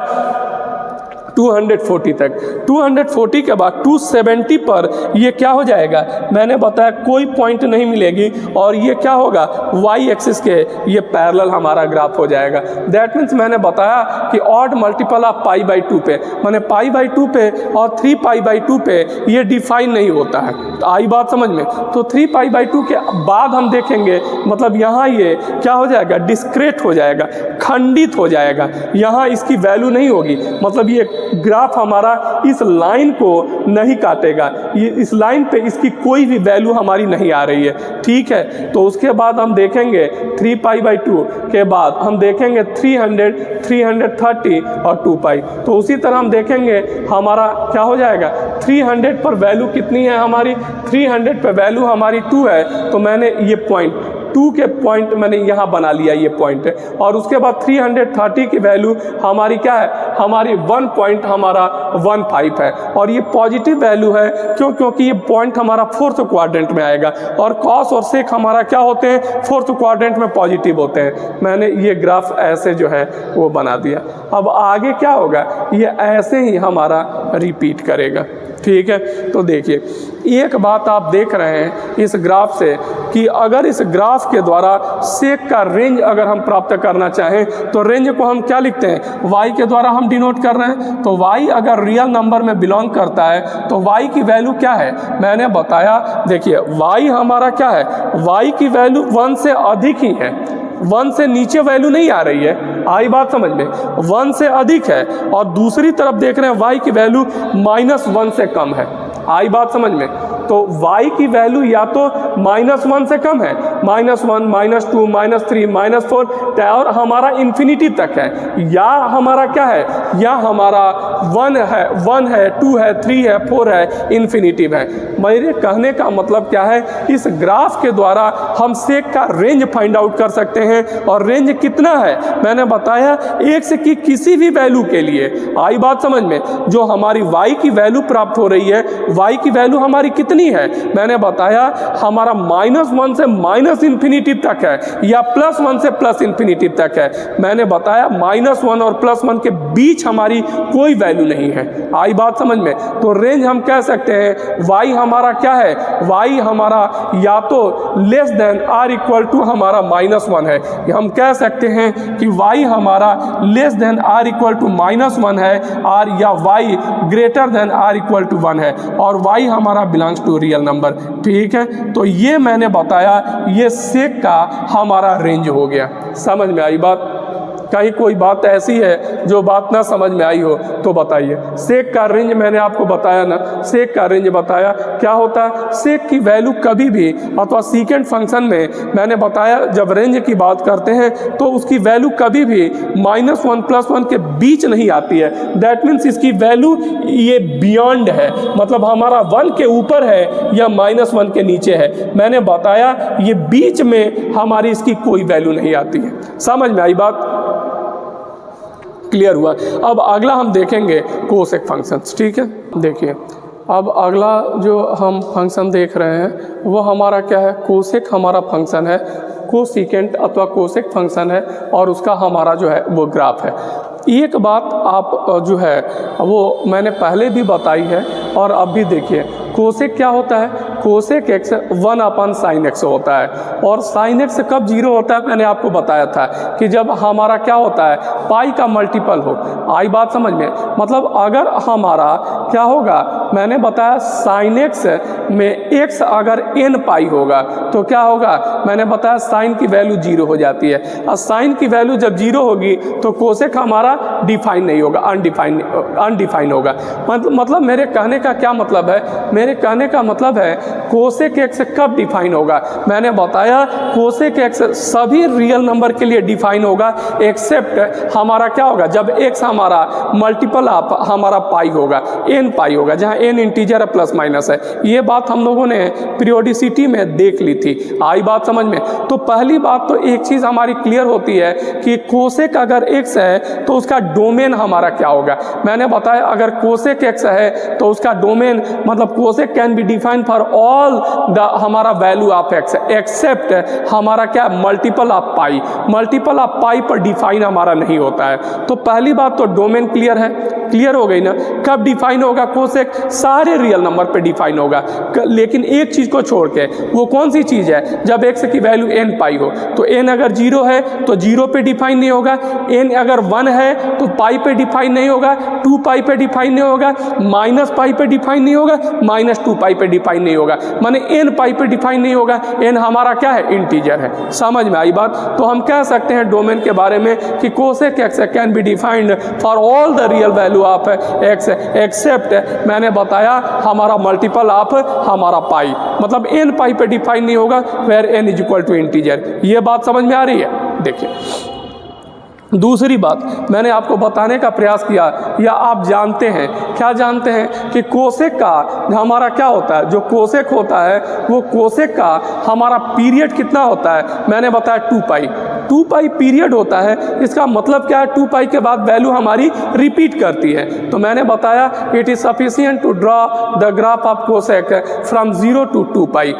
240 तक। 240 के बाद 270 पर ये क्या हो जाएगा, मैंने बताया कोई पॉइंट नहीं मिलेगी और ये क्या होगा, y एक्सिस के ये पैरेलल हमारा ग्राफ हो जाएगा। दैट मीन्स मैंने बताया कि ऑड मल्टीपल ऑफ π/2 पे, माने π/2 पे और 3π/2 पे ये डिफाइन नहीं होता है। तो आई बात समझ में? तो 3π/2 के बाद हम देखेंगे, मतलब यहाँ ये क्या हो जाएगा, डिस्क्रेट हो जाएगा, खंडित हो जाएगा, यहाँ इसकी वैल्यू नहीं होगी। मतलब ये ग्राफ हमारा इस लाइन को नहीं काटेगा, ये इस लाइन पे इसकी कोई भी वैल्यू हमारी नहीं आ रही है, ठीक है। तो उसके बाद हम देखेंगे 3π/2 के बाद हम देखेंगे 300, 330 और 2π। तो उसी तरह हम देखेंगे हमारा क्या हो जाएगा, 300 पर वैल्यू कितनी है हमारी, 300 पर वैल्यू हमारी 2 है। तो मैंने ये पॉइंट 2 के पॉइंट मैंने यहाँ बना लिया, ये पॉइंट है। और उसके बाद 330 की वैल्यू हमारी क्या है, हमारी 1.15 है और ये पॉजिटिव वैल्यू है। क्यों? क्योंकि ये पॉइंट हमारा फोर्थ क्वाड्रेंट में आएगा और कॉस और सेक हमारा क्या होते हैं, फोर्थ क्वाड्रेंट में पॉजिटिव होते हैं। मैंने ये ग्राफ ऐसे जो है वो बना दिया। अब आगे क्या होगा, ये ऐसे ही हमारा रिपीट करेगा। ठीक है। तो देखिए एक बात आप देख रहे हैं इस ग्राफ से कि अगर इस ग्राफ के द्वारा सेक का रेंज अगर हम प्राप्त करना चाहें तो रेंज को हम क्या लिखते हैं, y के द्वारा हम डिनोट कर रहे हैं। तो y अगर रियल नंबर में बिलोंग करता है तो y की वैल्यू क्या है, मैंने बताया देखिए y हमारा क्या है, y की वैल्यू 1 से अधिक ही है, 1 से नीचे वैल्यू नहीं आ रही है, आई बात समझ में, 1 से अधिक है। और दूसरी तरफ देख रहे हैं y की वैल्यू -1 से कम है, आई बात समझ में। तो y की वैल्यू या तो -1 से कम है, -1, -2, -3, -4 और हमारा इन्फिनिटी तक है, या हमारा क्या है, या हमारा 1 है 2 है 3 है 4 है, इन्फिनिटिव है। मेरे कहने का मतलब क्या है, इस ग्राफ के द्वारा हम सेक का रेंज फाइंड आउट कर सकते हैं। और रेंज कितना है, मैंने बताया x की किसी भी वैल्यू के लिए, आई बात समझ में, जो हमारी y की वैल्यू प्राप्त हो रही है, y की वैल्यू हमारी कितनी है, मैंने बताया हमारा -1 से --इन्फिनिटी तक है, या +1 से +इन्फिनिटी तक है। मैंने बताया -1 और +1 के बीच हमारी कोई वैल्यू नहीं है, आई बात समझ में। तो रेंज हम कह सकते हैं y हमारा क्या है, y हमारा या तो less than or equal to हमारा -1 है, हम कह सकते हैं कि y हमारा less than or equal to -1 है, और या y greater than or equal to 1 है, और y हमारा बिलोंग्स टू रियल नंबर। ठीक है, तो ये मैंने बताया, ये सेक का हमारा रेंज हो गया। समझ में आई बात? कहीं कोई बात ऐसी है जो बात ना समझ में आई हो तो बताइए। सेक का रेंज मैंने आपको बताया ना, सेक का रेंज बताया क्या होता है। सेक की वैल्यू कभी भी अथवा सीकेंड फंक्शन में मैंने बताया जब रेंज की बात करते हैं तो उसकी वैल्यू कभी भी -1 +1 के बीच नहीं आती है। दैट मीन्स इसकी वैल्यू ये बियॉन्ड है, मतलब हमारा 1 के ऊपर है या -1 के नीचे है। मैंने बताया ये बीच में हमारी इसकी कोई वैल्यू नहीं आती है। समझ में आई बात? क्लियर हुआ? अब अगला हम देखेंगे कोसेक फंक्शंस। ठीक है, देखिए अब अगला जो हम फंक्शन देख रहे हैं वो हमारा क्या है, कोसेक हमारा फंक्शन है, कोसिकेंट अथवा कोसेक फंक्शन है, और उसका हमारा जो है वो ग्राफ है। एक बात आप जो है वो मैंने पहले भी बताई है और अब भी देखिए, कोसेक क्या होता है, कोसेक x 1/sin x होता है, और sin x कब 0 होता है मैंने आपको बताया था कि जब हमारा क्या होता है, पाई का मल्टीपल हो। आई बात समझ में? मतलब अगर हमारा क्या होगा, मैंने बताया sin x में x अगर n पाई होगा तो क्या होगा, मैंने बताया साइन की वैल्यू 0 हो जाती है, और साइन की वैल्यू जब 0 होगी तो कोसेक हमारा डिफाइन नहीं होगा, अनडिफाइन होगा। मतलब मेरे कहने का क्या मतलब है, मेरे कहने का मतलब है कोसेक x कब डिफाइन होगा, मैंने बताया कोसेक x सभी रियल नंबर के लिए डिफाइन होगा, एक्सेप्ट हमारा क्या होगा, जब x हमारा मल्टीपल ऑफ हमारा पाई होगा, n पाई होगा, जहां n इंटीजर प्लस माइनस है। ये बात हम लोगों ने पीरियोडिसिटी में देख ली थी। आई बात समझ में? तो पहली बात तो एक चीज़ हमारी क्लियर होती है कि कोसेक अगर x है तो उसका डोमेन हमारा क्या होगा। मैंने बताया अगर कोसेक x है तो उसका डोमेन मतलब cosec can be defined for all the हमारा वैल्यू ऑफ x एक्सेप्ट हमारा क्या, multiple of pi. Multiple of pi पर डिफाइन हमारा नहीं होता है। तो पहली बात तो डोमेन क्लियर है, क्लियर हो गई ना। कब डिफाइन होगा कोसेक, सारे रियल नंबर पे डिफाइन होगा, लेकिन एक चीज़ को छोड़ के, वो कौन सी चीज़ है, जब x की वैल्यू n पाई हो। तो n अगर 0 है तो 0 पे डिफाइन नहीं होगा, n अगर 1 है तो पाई पे डिफाइन नहीं होगा, 2 पाई पे डिफाइन नहीं होगा, -पाई पे डिफाइन नहीं होगा, -2 पाई पे डिफाइन नहीं होगा, माने n पाई पे डिफाइन नहीं होगा। n हमारा क्या है, इंटीजर है। समझ में आई बात? तो हम कह सकते हैं डोमेन के बारे में कि cosec x can be defined for all the real value of x except मैंने बताया हमारा मल्टीपल ऑफ हमारा पाई, मतलब n पाई पे डिफाइन नहीं होगा, where n is equal to integer. ये बात समझ में आ रही है? देखिए दूसरी बात मैंने आपको बताने का प्रयास किया, या आप जानते हैं, क्या जानते हैं कि कोसेक का हमारा क्या होता है, जो कोसेक होता है वो कोसेक का हमारा पीरियड कितना होता है, मैंने बताया 2 पाई। 2 पाई पीरियड होता है, इसका मतलब क्या है, 2 पाई के बाद वैल्यू हमारी रिपीट करती है। तो मैंने बताया it is sufficient to draw the graph of cosec from 0 to 2 pi.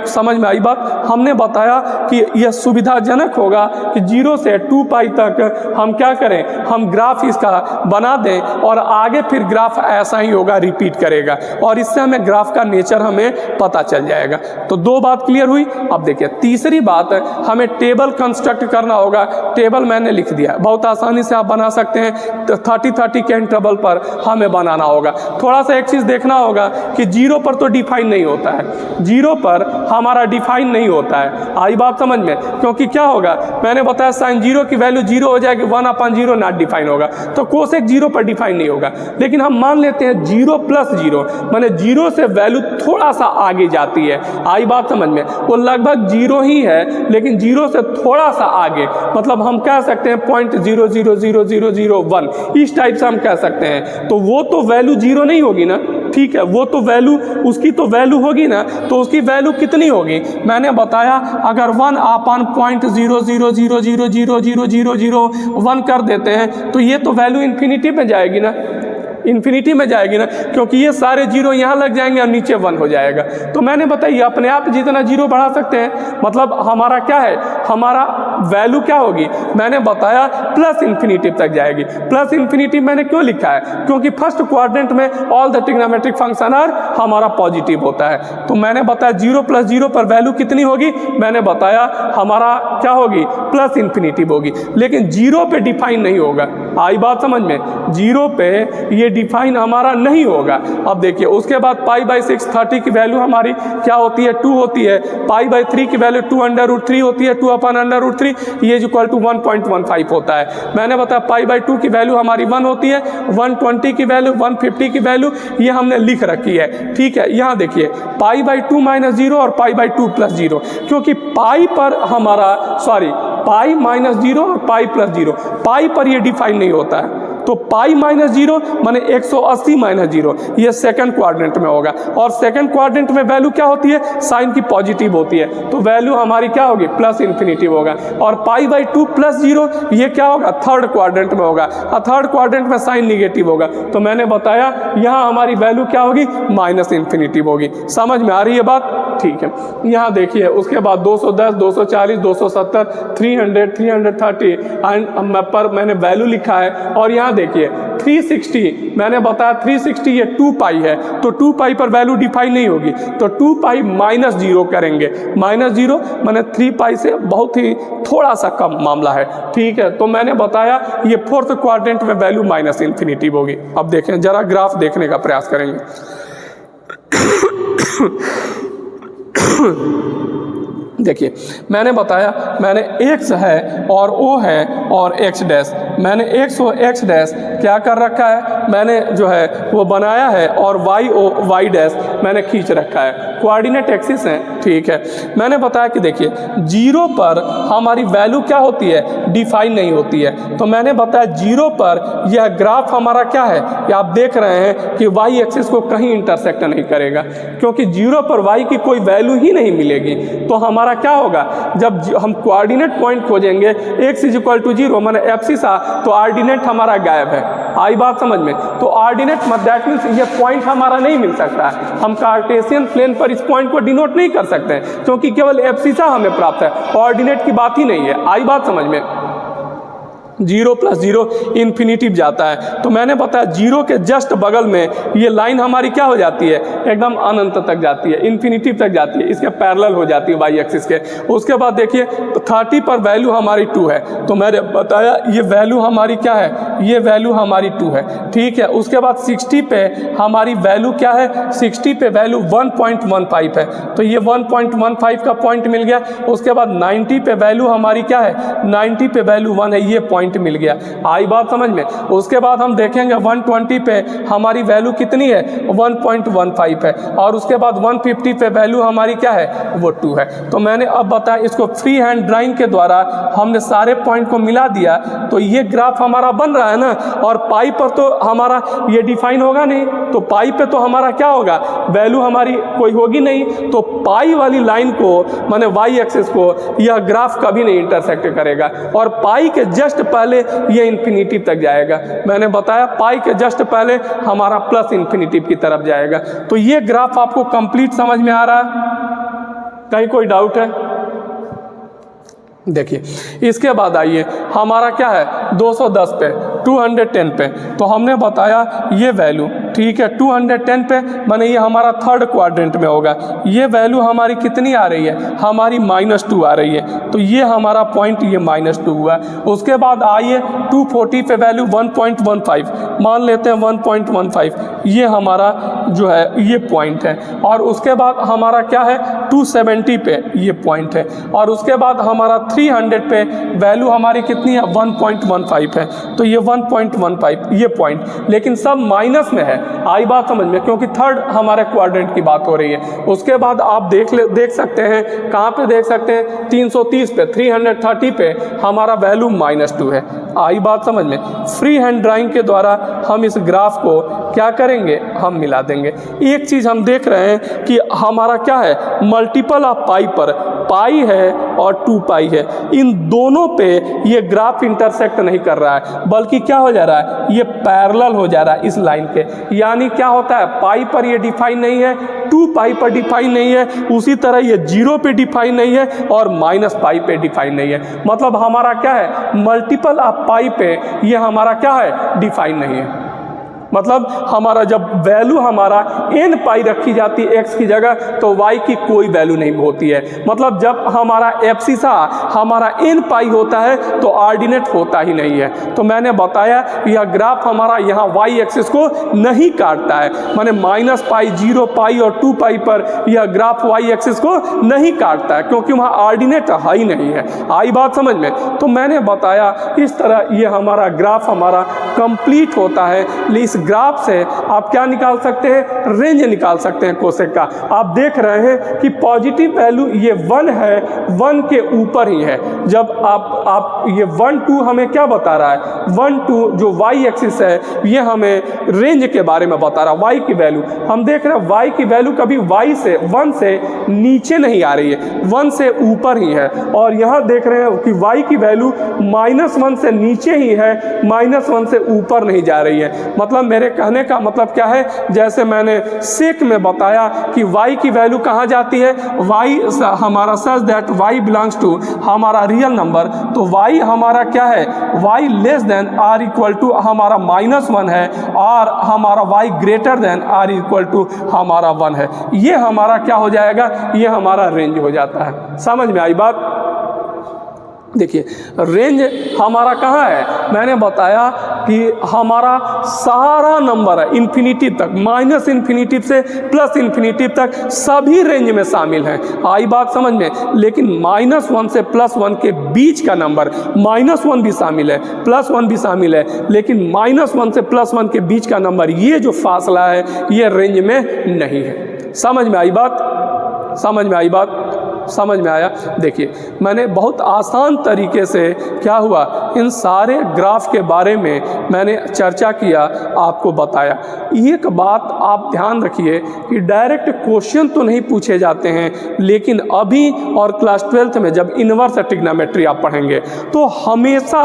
समझ में आई बात? हमने बताया कि यह सुविधाजनक होगा कि 0 से 2 पाई तक हम क्या करें, हम ग्राफ इसका बना दें और आगे फिर ग्राफ ऐसा ही होगा, रिपीट करेगा और इससे हमें ग्राफ का नेचर हमें पता चल जाएगा। तो 2 बात क्लियर हुई। अब देखिए तीसरी बात, हमें टेबल कंस्ट्रक्ट करना होगा। टेबल मैंने लिख दिया, बहुत आसानी से आप बना सकते हैं। तो 30-30 के इंटरवल पर हमें बनाना होगा। थोड़ा सा एक चीज़ देखना होगा कि 0 पर तो डिफाइन नहीं होता है, 0 पर हमारा डिफाइन नहीं होता है। आई बात समझ में? क्योंकि क्या होगा, मैंने बताया sin 0 की वैल्यू 0 हो जाएगी, 1/0 नॉट डिफाइन होगा, तो कोसेक 0 पर डिफाइन नहीं होगा। लेकिन हम मान लेते हैं 0 + 0 माने 0 से वैल्यू थोड़ा सा आगे जाती है। आई बात समझ में? वो लगभग 0 ही है लेकिन 0 से थोड़ा सा आगे, मतलब हम कह सकते हैं 0.000001 इस टाइप से हम कह सकते हैं। तो वो तो वैल्यू 0 नहीं होगी ना, ठीक है, वो तो वैल्यू, उसकी तो वैल्यू होगी ना, तो उसकी वैल्यू कितनी होगी? मैंने बताया अगर 1/0.00000001 कर देते हैं तो ये तो वैल्यू इन्फिनिटी में जाएगी ना, इन्फिनिटी में जाएगी ना, क्योंकि ये सारे 0 यहाँ लग जाएंगे और नीचे 1 हो जाएगा। तो मैंने बताइए अपने आप जितना 0 बढ़ा सकते हैं, मतलब हमारा क्या है, हमारा वैल्यू क्या होगी? मैंने बताया प्लस इन्फिनिटी तक जाएगी। प्लस इन्फिनिटी मैंने क्यों लिखा है? क्योंकि फर्स्ट क्वाड्रेंट में all the trigonometric function are हमारा पॉजिटिव होता है। तो मैंने बताया 0 + 0 पर वैल्यू कितनी होगी? मैंने बताया हमारा क्या होगी, प्लस इन्फिनिटी होगी। लेकिन 0 पे डिफाइन नहीं होगा। आई बात समझ में? 0 पे ये डिफाइन हमारा नहीं होगा। अब देखिए उसके बाद π/6 30 की वैल्यू हमारी क्या होती है, 2 होती है। π/3 की वैल्यू 2√3 होती है, 2/√3 ये इक्वल टू 1.15 होता है। मैंने बताया π/2 की वैल्यू हमारी 1 होती है, 120 की वैल्यू, 150 की वैल्यू ये हमने लिख रखी है, ठीक है। यहाँ देखिए π/2 - 0 और π/2 + 0, क्योंकि पाई पर हमारा सॉरी पाई -0 और पाई + 0, पाई पर ये डिफाइन नहीं होता है। तो पाई -0 माने 180 - 0 ये सेकंड क्वाड्रेंट में होगा। और सेकंड क्वाड्रेंट में वैल्यू क्या होती है, साइन की पॉजिटिव होती है, तो वैल्यू हमारी क्या होगी, प्लस इन्फिनिटी होगा। और π/2 + 0 ये क्या होगा, थर्ड क्वाड्रेंट में होगा, और थर्ड क्वाड्रेंट में साइन निगेटिव होगा। तो मैंने बताया यहाँ हमारी वैल्यू क्या होगी, -इन्फिनिटी होगी। समझ में आ रही है बात? ठीक है। यहाँ देखिए उसके बाद 210, 240, 270, 300, 330 एंड पर मैंने वैल्यू लिखा है। और यहाँ देखिए 360 मैंने बताया 360 ये 2 पाई है, तो 2 पाई पर वैल्यू डिफाइन नहीं होगी, तो 2 पाई -0 करेंगे। -0 माने 3 पाई से बहुत ही थोड़ा सा कम मामला है, ठीक है। तो मैंने बताया ये फोर्थ क्वाड्रेंट में वैल्यू -इन्फिनिटी होगी। अब देखें जरा ग्राफ देखने का प्रयास करेंगे। देखिए मैंने बताया मैंने x है और o है और x डैश, मैंने x और x डैश क्या कर रखा है, मैंने जो है वो बनाया है, और y डैश मैंने खींच रखा है। कोऑर्डिनेट एक्सिस है, ठीक है। मैंने बताया कि देखिए 0 पर हमारी वैल्यू क्या होती है, डिफाइन नहीं होती है। तो मैंने बताया 0 पर यह ग्राफ हमारा क्या है, कि आप देख रहे हैं कि y एक्सिस को कहीं इंटरसेक्ट नहीं करेगा, क्योंकि 0 पर y की कोई वैल्यू ही नहीं मिलेगी। तो हमारा क्या होगा, जब हम कोऑर्डिनेट पॉइंट खोजेंगे x = 0 माने एब्सिसा, तो ऑर्डिनेट हमारा गायब है। आई बात समझ में? तो ऑर्डिनेट दैट मीन्स ये पॉइंट हमारा नहीं मिल सकता है। हम कार्टेशियन प्लेन पर इस पॉइंट को डिनोट नहीं कर सकते हैं, क्योंकि केवल एब्सिसा हमें प्राप्त है, ऑर्डिनेट की बात ही नहीं है। आई बात समझ में? 0 + 0 इन्फिनिटी जाता है। तो मैंने बताया 0 के जस्ट बगल में ये लाइन हमारी क्या हो जाती है, एकदम अनंत तक जाती है, इन्फिनिटी तक जाती है, इसके पैरेलल हो जाती है वाई एक्सिस के। उसके बाद देखिए 30 पर वैल्यू हमारी 2 है, तो मैंने बताया ये वैल्यू हमारी क्या है, ये वैल्यू हमारी 2 है, ठीक है। उसके बाद 60 पे हमारी वैल्यू क्या है, 60 पे वैल्यू 1.15 है, तो ये 1.15 का पॉइंट मिल गया। उसके बाद 90 पे वैल्यू हमारी क्या है, 90 पे वैल्यू 1 है, ये पॉइंट मिल गया। आई बात समझ में? उसके बाद हम देखेंगे 120 पे हमारी वैल्यू कितनी है, 1.15 है, और उसके बाद 150 पे वैल्यू हमारी क्या है, वो 2 है। तो मैंने अब बताया इसको फ्री हैंड ड्राइंग के द्वारा हमने सारे पॉइंट को मिला दिया, तो ये ग्राफ हमारा बन रहा है ना। और पाई पर तो हमारा ये डिफाइन होगा नहीं, तो पाई पे तो हमारा क्या होगा, वैल्यू हमारी कोई होगी नहीं, तो पाई वाली लाइन को माने वाई एक्सिस को यह ग्राफ कभी नहीं इंटरसेक्ट करेगा, और पाई के जस्ट पहले ये इन्फिनिटी तक जाएगा। मैंने बताया पाई के जस्ट पहले हमारा प्लस इन्फिनिटी की तरफ जाएगा। तो ये ग्राफ आपको कंप्लीट समझ में आ रहा है? कहीं कोई डाउट है? देखिए, इसके बाद आइए हमारा क्या है 210 पे 210 पे, तो हमने बताया ये वैल्यू, ठीक है 210 पे माने ये हमारा थर्ड क्वाड्रेंट में होगा। ये वैल्यू हमारी कितनी आ रही है, हमारी -2 आ रही है, तो ये हमारा पॉइंट ये -2 हुआ। उसके बाद आइए 240 पे वैल्यू 1.15 मान लेते हैं 1.15, ये हमारा जो है ये पॉइंट है। और उसके बाद हमारा क्या है 270 पे ये पॉइंट है। और उसके बाद हमारा 300 पे वैल्यू हमारी कितनी है 1.15 है, तो ये 1.15 ये पॉइंट, लेकिन सब माइनस में है। आई बात समझ में, क्योंकि थर्ड हमारे क्वाड्रेंट की बात हो रही है। उसके बाद आप देख सकते हैं, कहाँ पे देख सकते हैं 330 पे 330 पे हमारा वैल्यू -2 है। आई बात समझ में। फ्री हैंड ड्राइंग के द्वारा हम इस ग्राफ को क्या करेंगे, हम मिला देंगे। एक चीज़ हम देख रहे हैं कि हमारा क्या है मल्टीपल ऑफ पाई पर पाई है और 2 पाई है, इन दोनों पे ये ग्राफ इंटरसेक्ट नहीं कर रहा है, बल्कि क्या हो जा रहा है ये पैरेलल हो जा रहा है इस लाइन के। यानी क्या होता है पाई पर ये डिफाइन नहीं है, 2 पाई पर डिफाइन नहीं है, उसी तरह ये 0 पे डिफाइन नहीं है और -पाई पे डिफाइन नहीं है। मतलब हमारा क्या है मल्टीपल ऑफ पाई पे ये हमारा क्या है डिफाइन नहीं है। मतलब हमारा जब वैल्यू हमारा n पाई रखी जाती है x की जगह, तो y की कोई वैल्यू नहीं होती है। मतलब जब हमारा एब्सिसा हमारा n पाई होता है तो ऑर्डिनेट होता ही नहीं है। तो मैंने बताया यह ग्राफ हमारा यहाँ y एक्सिस को नहीं काटता है, माने -पाई 0 पाई और 2 पाई पर यह ग्राफ y एक्सिस को नहीं काटता है, क्योंकि वहाँ ऑर्डिनेट है ही नहीं है। आई बात समझ में। तो मैंने बताया इस तरह ये हमारा ग्राफ हमारा कंप्लीट होता है। इस ग्राफ से आप क्या निकाल सकते हैं, रेंज निकाल सकते हैं कोसेक का। आप देख रहे हैं कि पॉजिटिव वैल्यू ये 1 है, 1 के ऊपर ही है। जब आप ये 1 2 हमें क्या बता रहा है, 1 2 जो y एक्सिस है ये हमें रेंज के बारे में बता रहा है। y की वैल्यू हम देख रहे हैं, y की वैल्यू कभी y से 1 से नीचे नहीं आ रही है, 1 से ऊपर ही है। और यहाँ देख रहे हैं कि y की वैल्यू -1 से नीचे ही है, -1 से ऊपर नहीं जा रही है। मतलब मेरे कहने का मतलब क्या है, जैसे मैंने सेक में बताया कि y की वैल्यू कहाँ जाती है, y हमारा such that y belongs to हमारा रियल नंबर, तो y हमारा क्या है y less than or equal to हमारा -1 है और हमारा y greater than or equal to हमारा 1 है। ये हमारा क्या हो जाएगा, ये हमारा रेंज हो जाता है। समझ में आई बात। देखिए रेंज हमारा कहाँ है, मैंने बताया कि हमारा सारा नंबर है इन्फिनिटी तक, -इन्फिनिटी से +इन्फिनिटी तक सभी रेंज में शामिल हैं। आई बात समझ में। लेकिन -1 से +1 के बीच का नंबर, -1 भी शामिल है, +1 भी शामिल है, लेकिन -1 से +1 के बीच का नंबर ये जो फासला है ये रेंज में नहीं है। समझ में आई बात, समझ में आई बात, समझ में आया। देखिए मैंने बहुत आसान तरीके से क्या हुआ इन सारे ग्राफ के बारे में मैंने चर्चा किया, आपको बताया। एक बात आप ध्यान रखिए कि डायरेक्ट क्वेश्चन तो नहीं पूछे जाते हैं, लेकिन अभी और क्लास 12th में जब इन्वर्स ट्रिग्नोमेट्री आप पढ़ेंगे तो हमेशा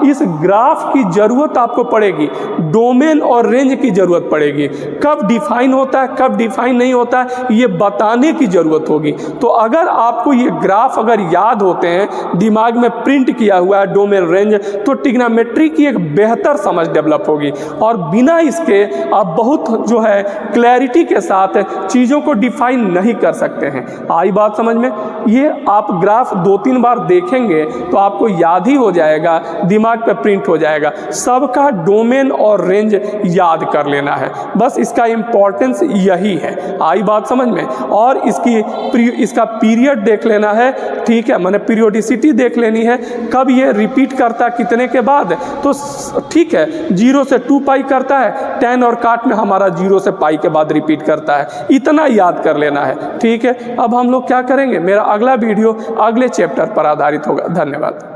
इस ग्राफ की ज़रूरत आपको पड़ेगी, डोमेन और रेंज की ज़रूरत पड़ेगी। कब डिफाइन होता है कब डिफाइन नहीं होता है ये बताने की ज़रूरत होगी। तो अगर आपको ये ग्राफ अगर याद होते हैं, दिमाग में प्रिंट किया हुआ है डोमेन रेंज, तो ट्रिग्नोमेट्री की एक बेहतर समझ डेवलप होगी। और बिना इसके आप बहुत जो है क्लैरिटी के साथ चीज़ों को डिफाइन नहीं कर सकते हैं। आई बात समझ में। ये आप ग्राफ 2-3 बार देखेंगे तो आपको याद ही हो जाएगा, दिमाग पे प्रिंट हो जाएगा। सबका डोमेन और रेंज याद कर लेना है, बस इसका इम्पोर्टेंस यही है। आई बात समझ में। और इसका पीरियड देख लेना है, ठीक है, मैंने पीरियोडिसिटी देख लेनी है, कब ये रिपीट करता कितने के बाद, तो ठीक है 0 से 2 पाई करता है, 10 और काट में हमारा 0 से पाई के बाद रिपीट करता है, इतना याद कर लेना है। ठीक है, अब हम लोग क्या करेंगे, मेरा अगला वीडियो अगले चैप्टर पर आधारित होगा। धन्यवाद।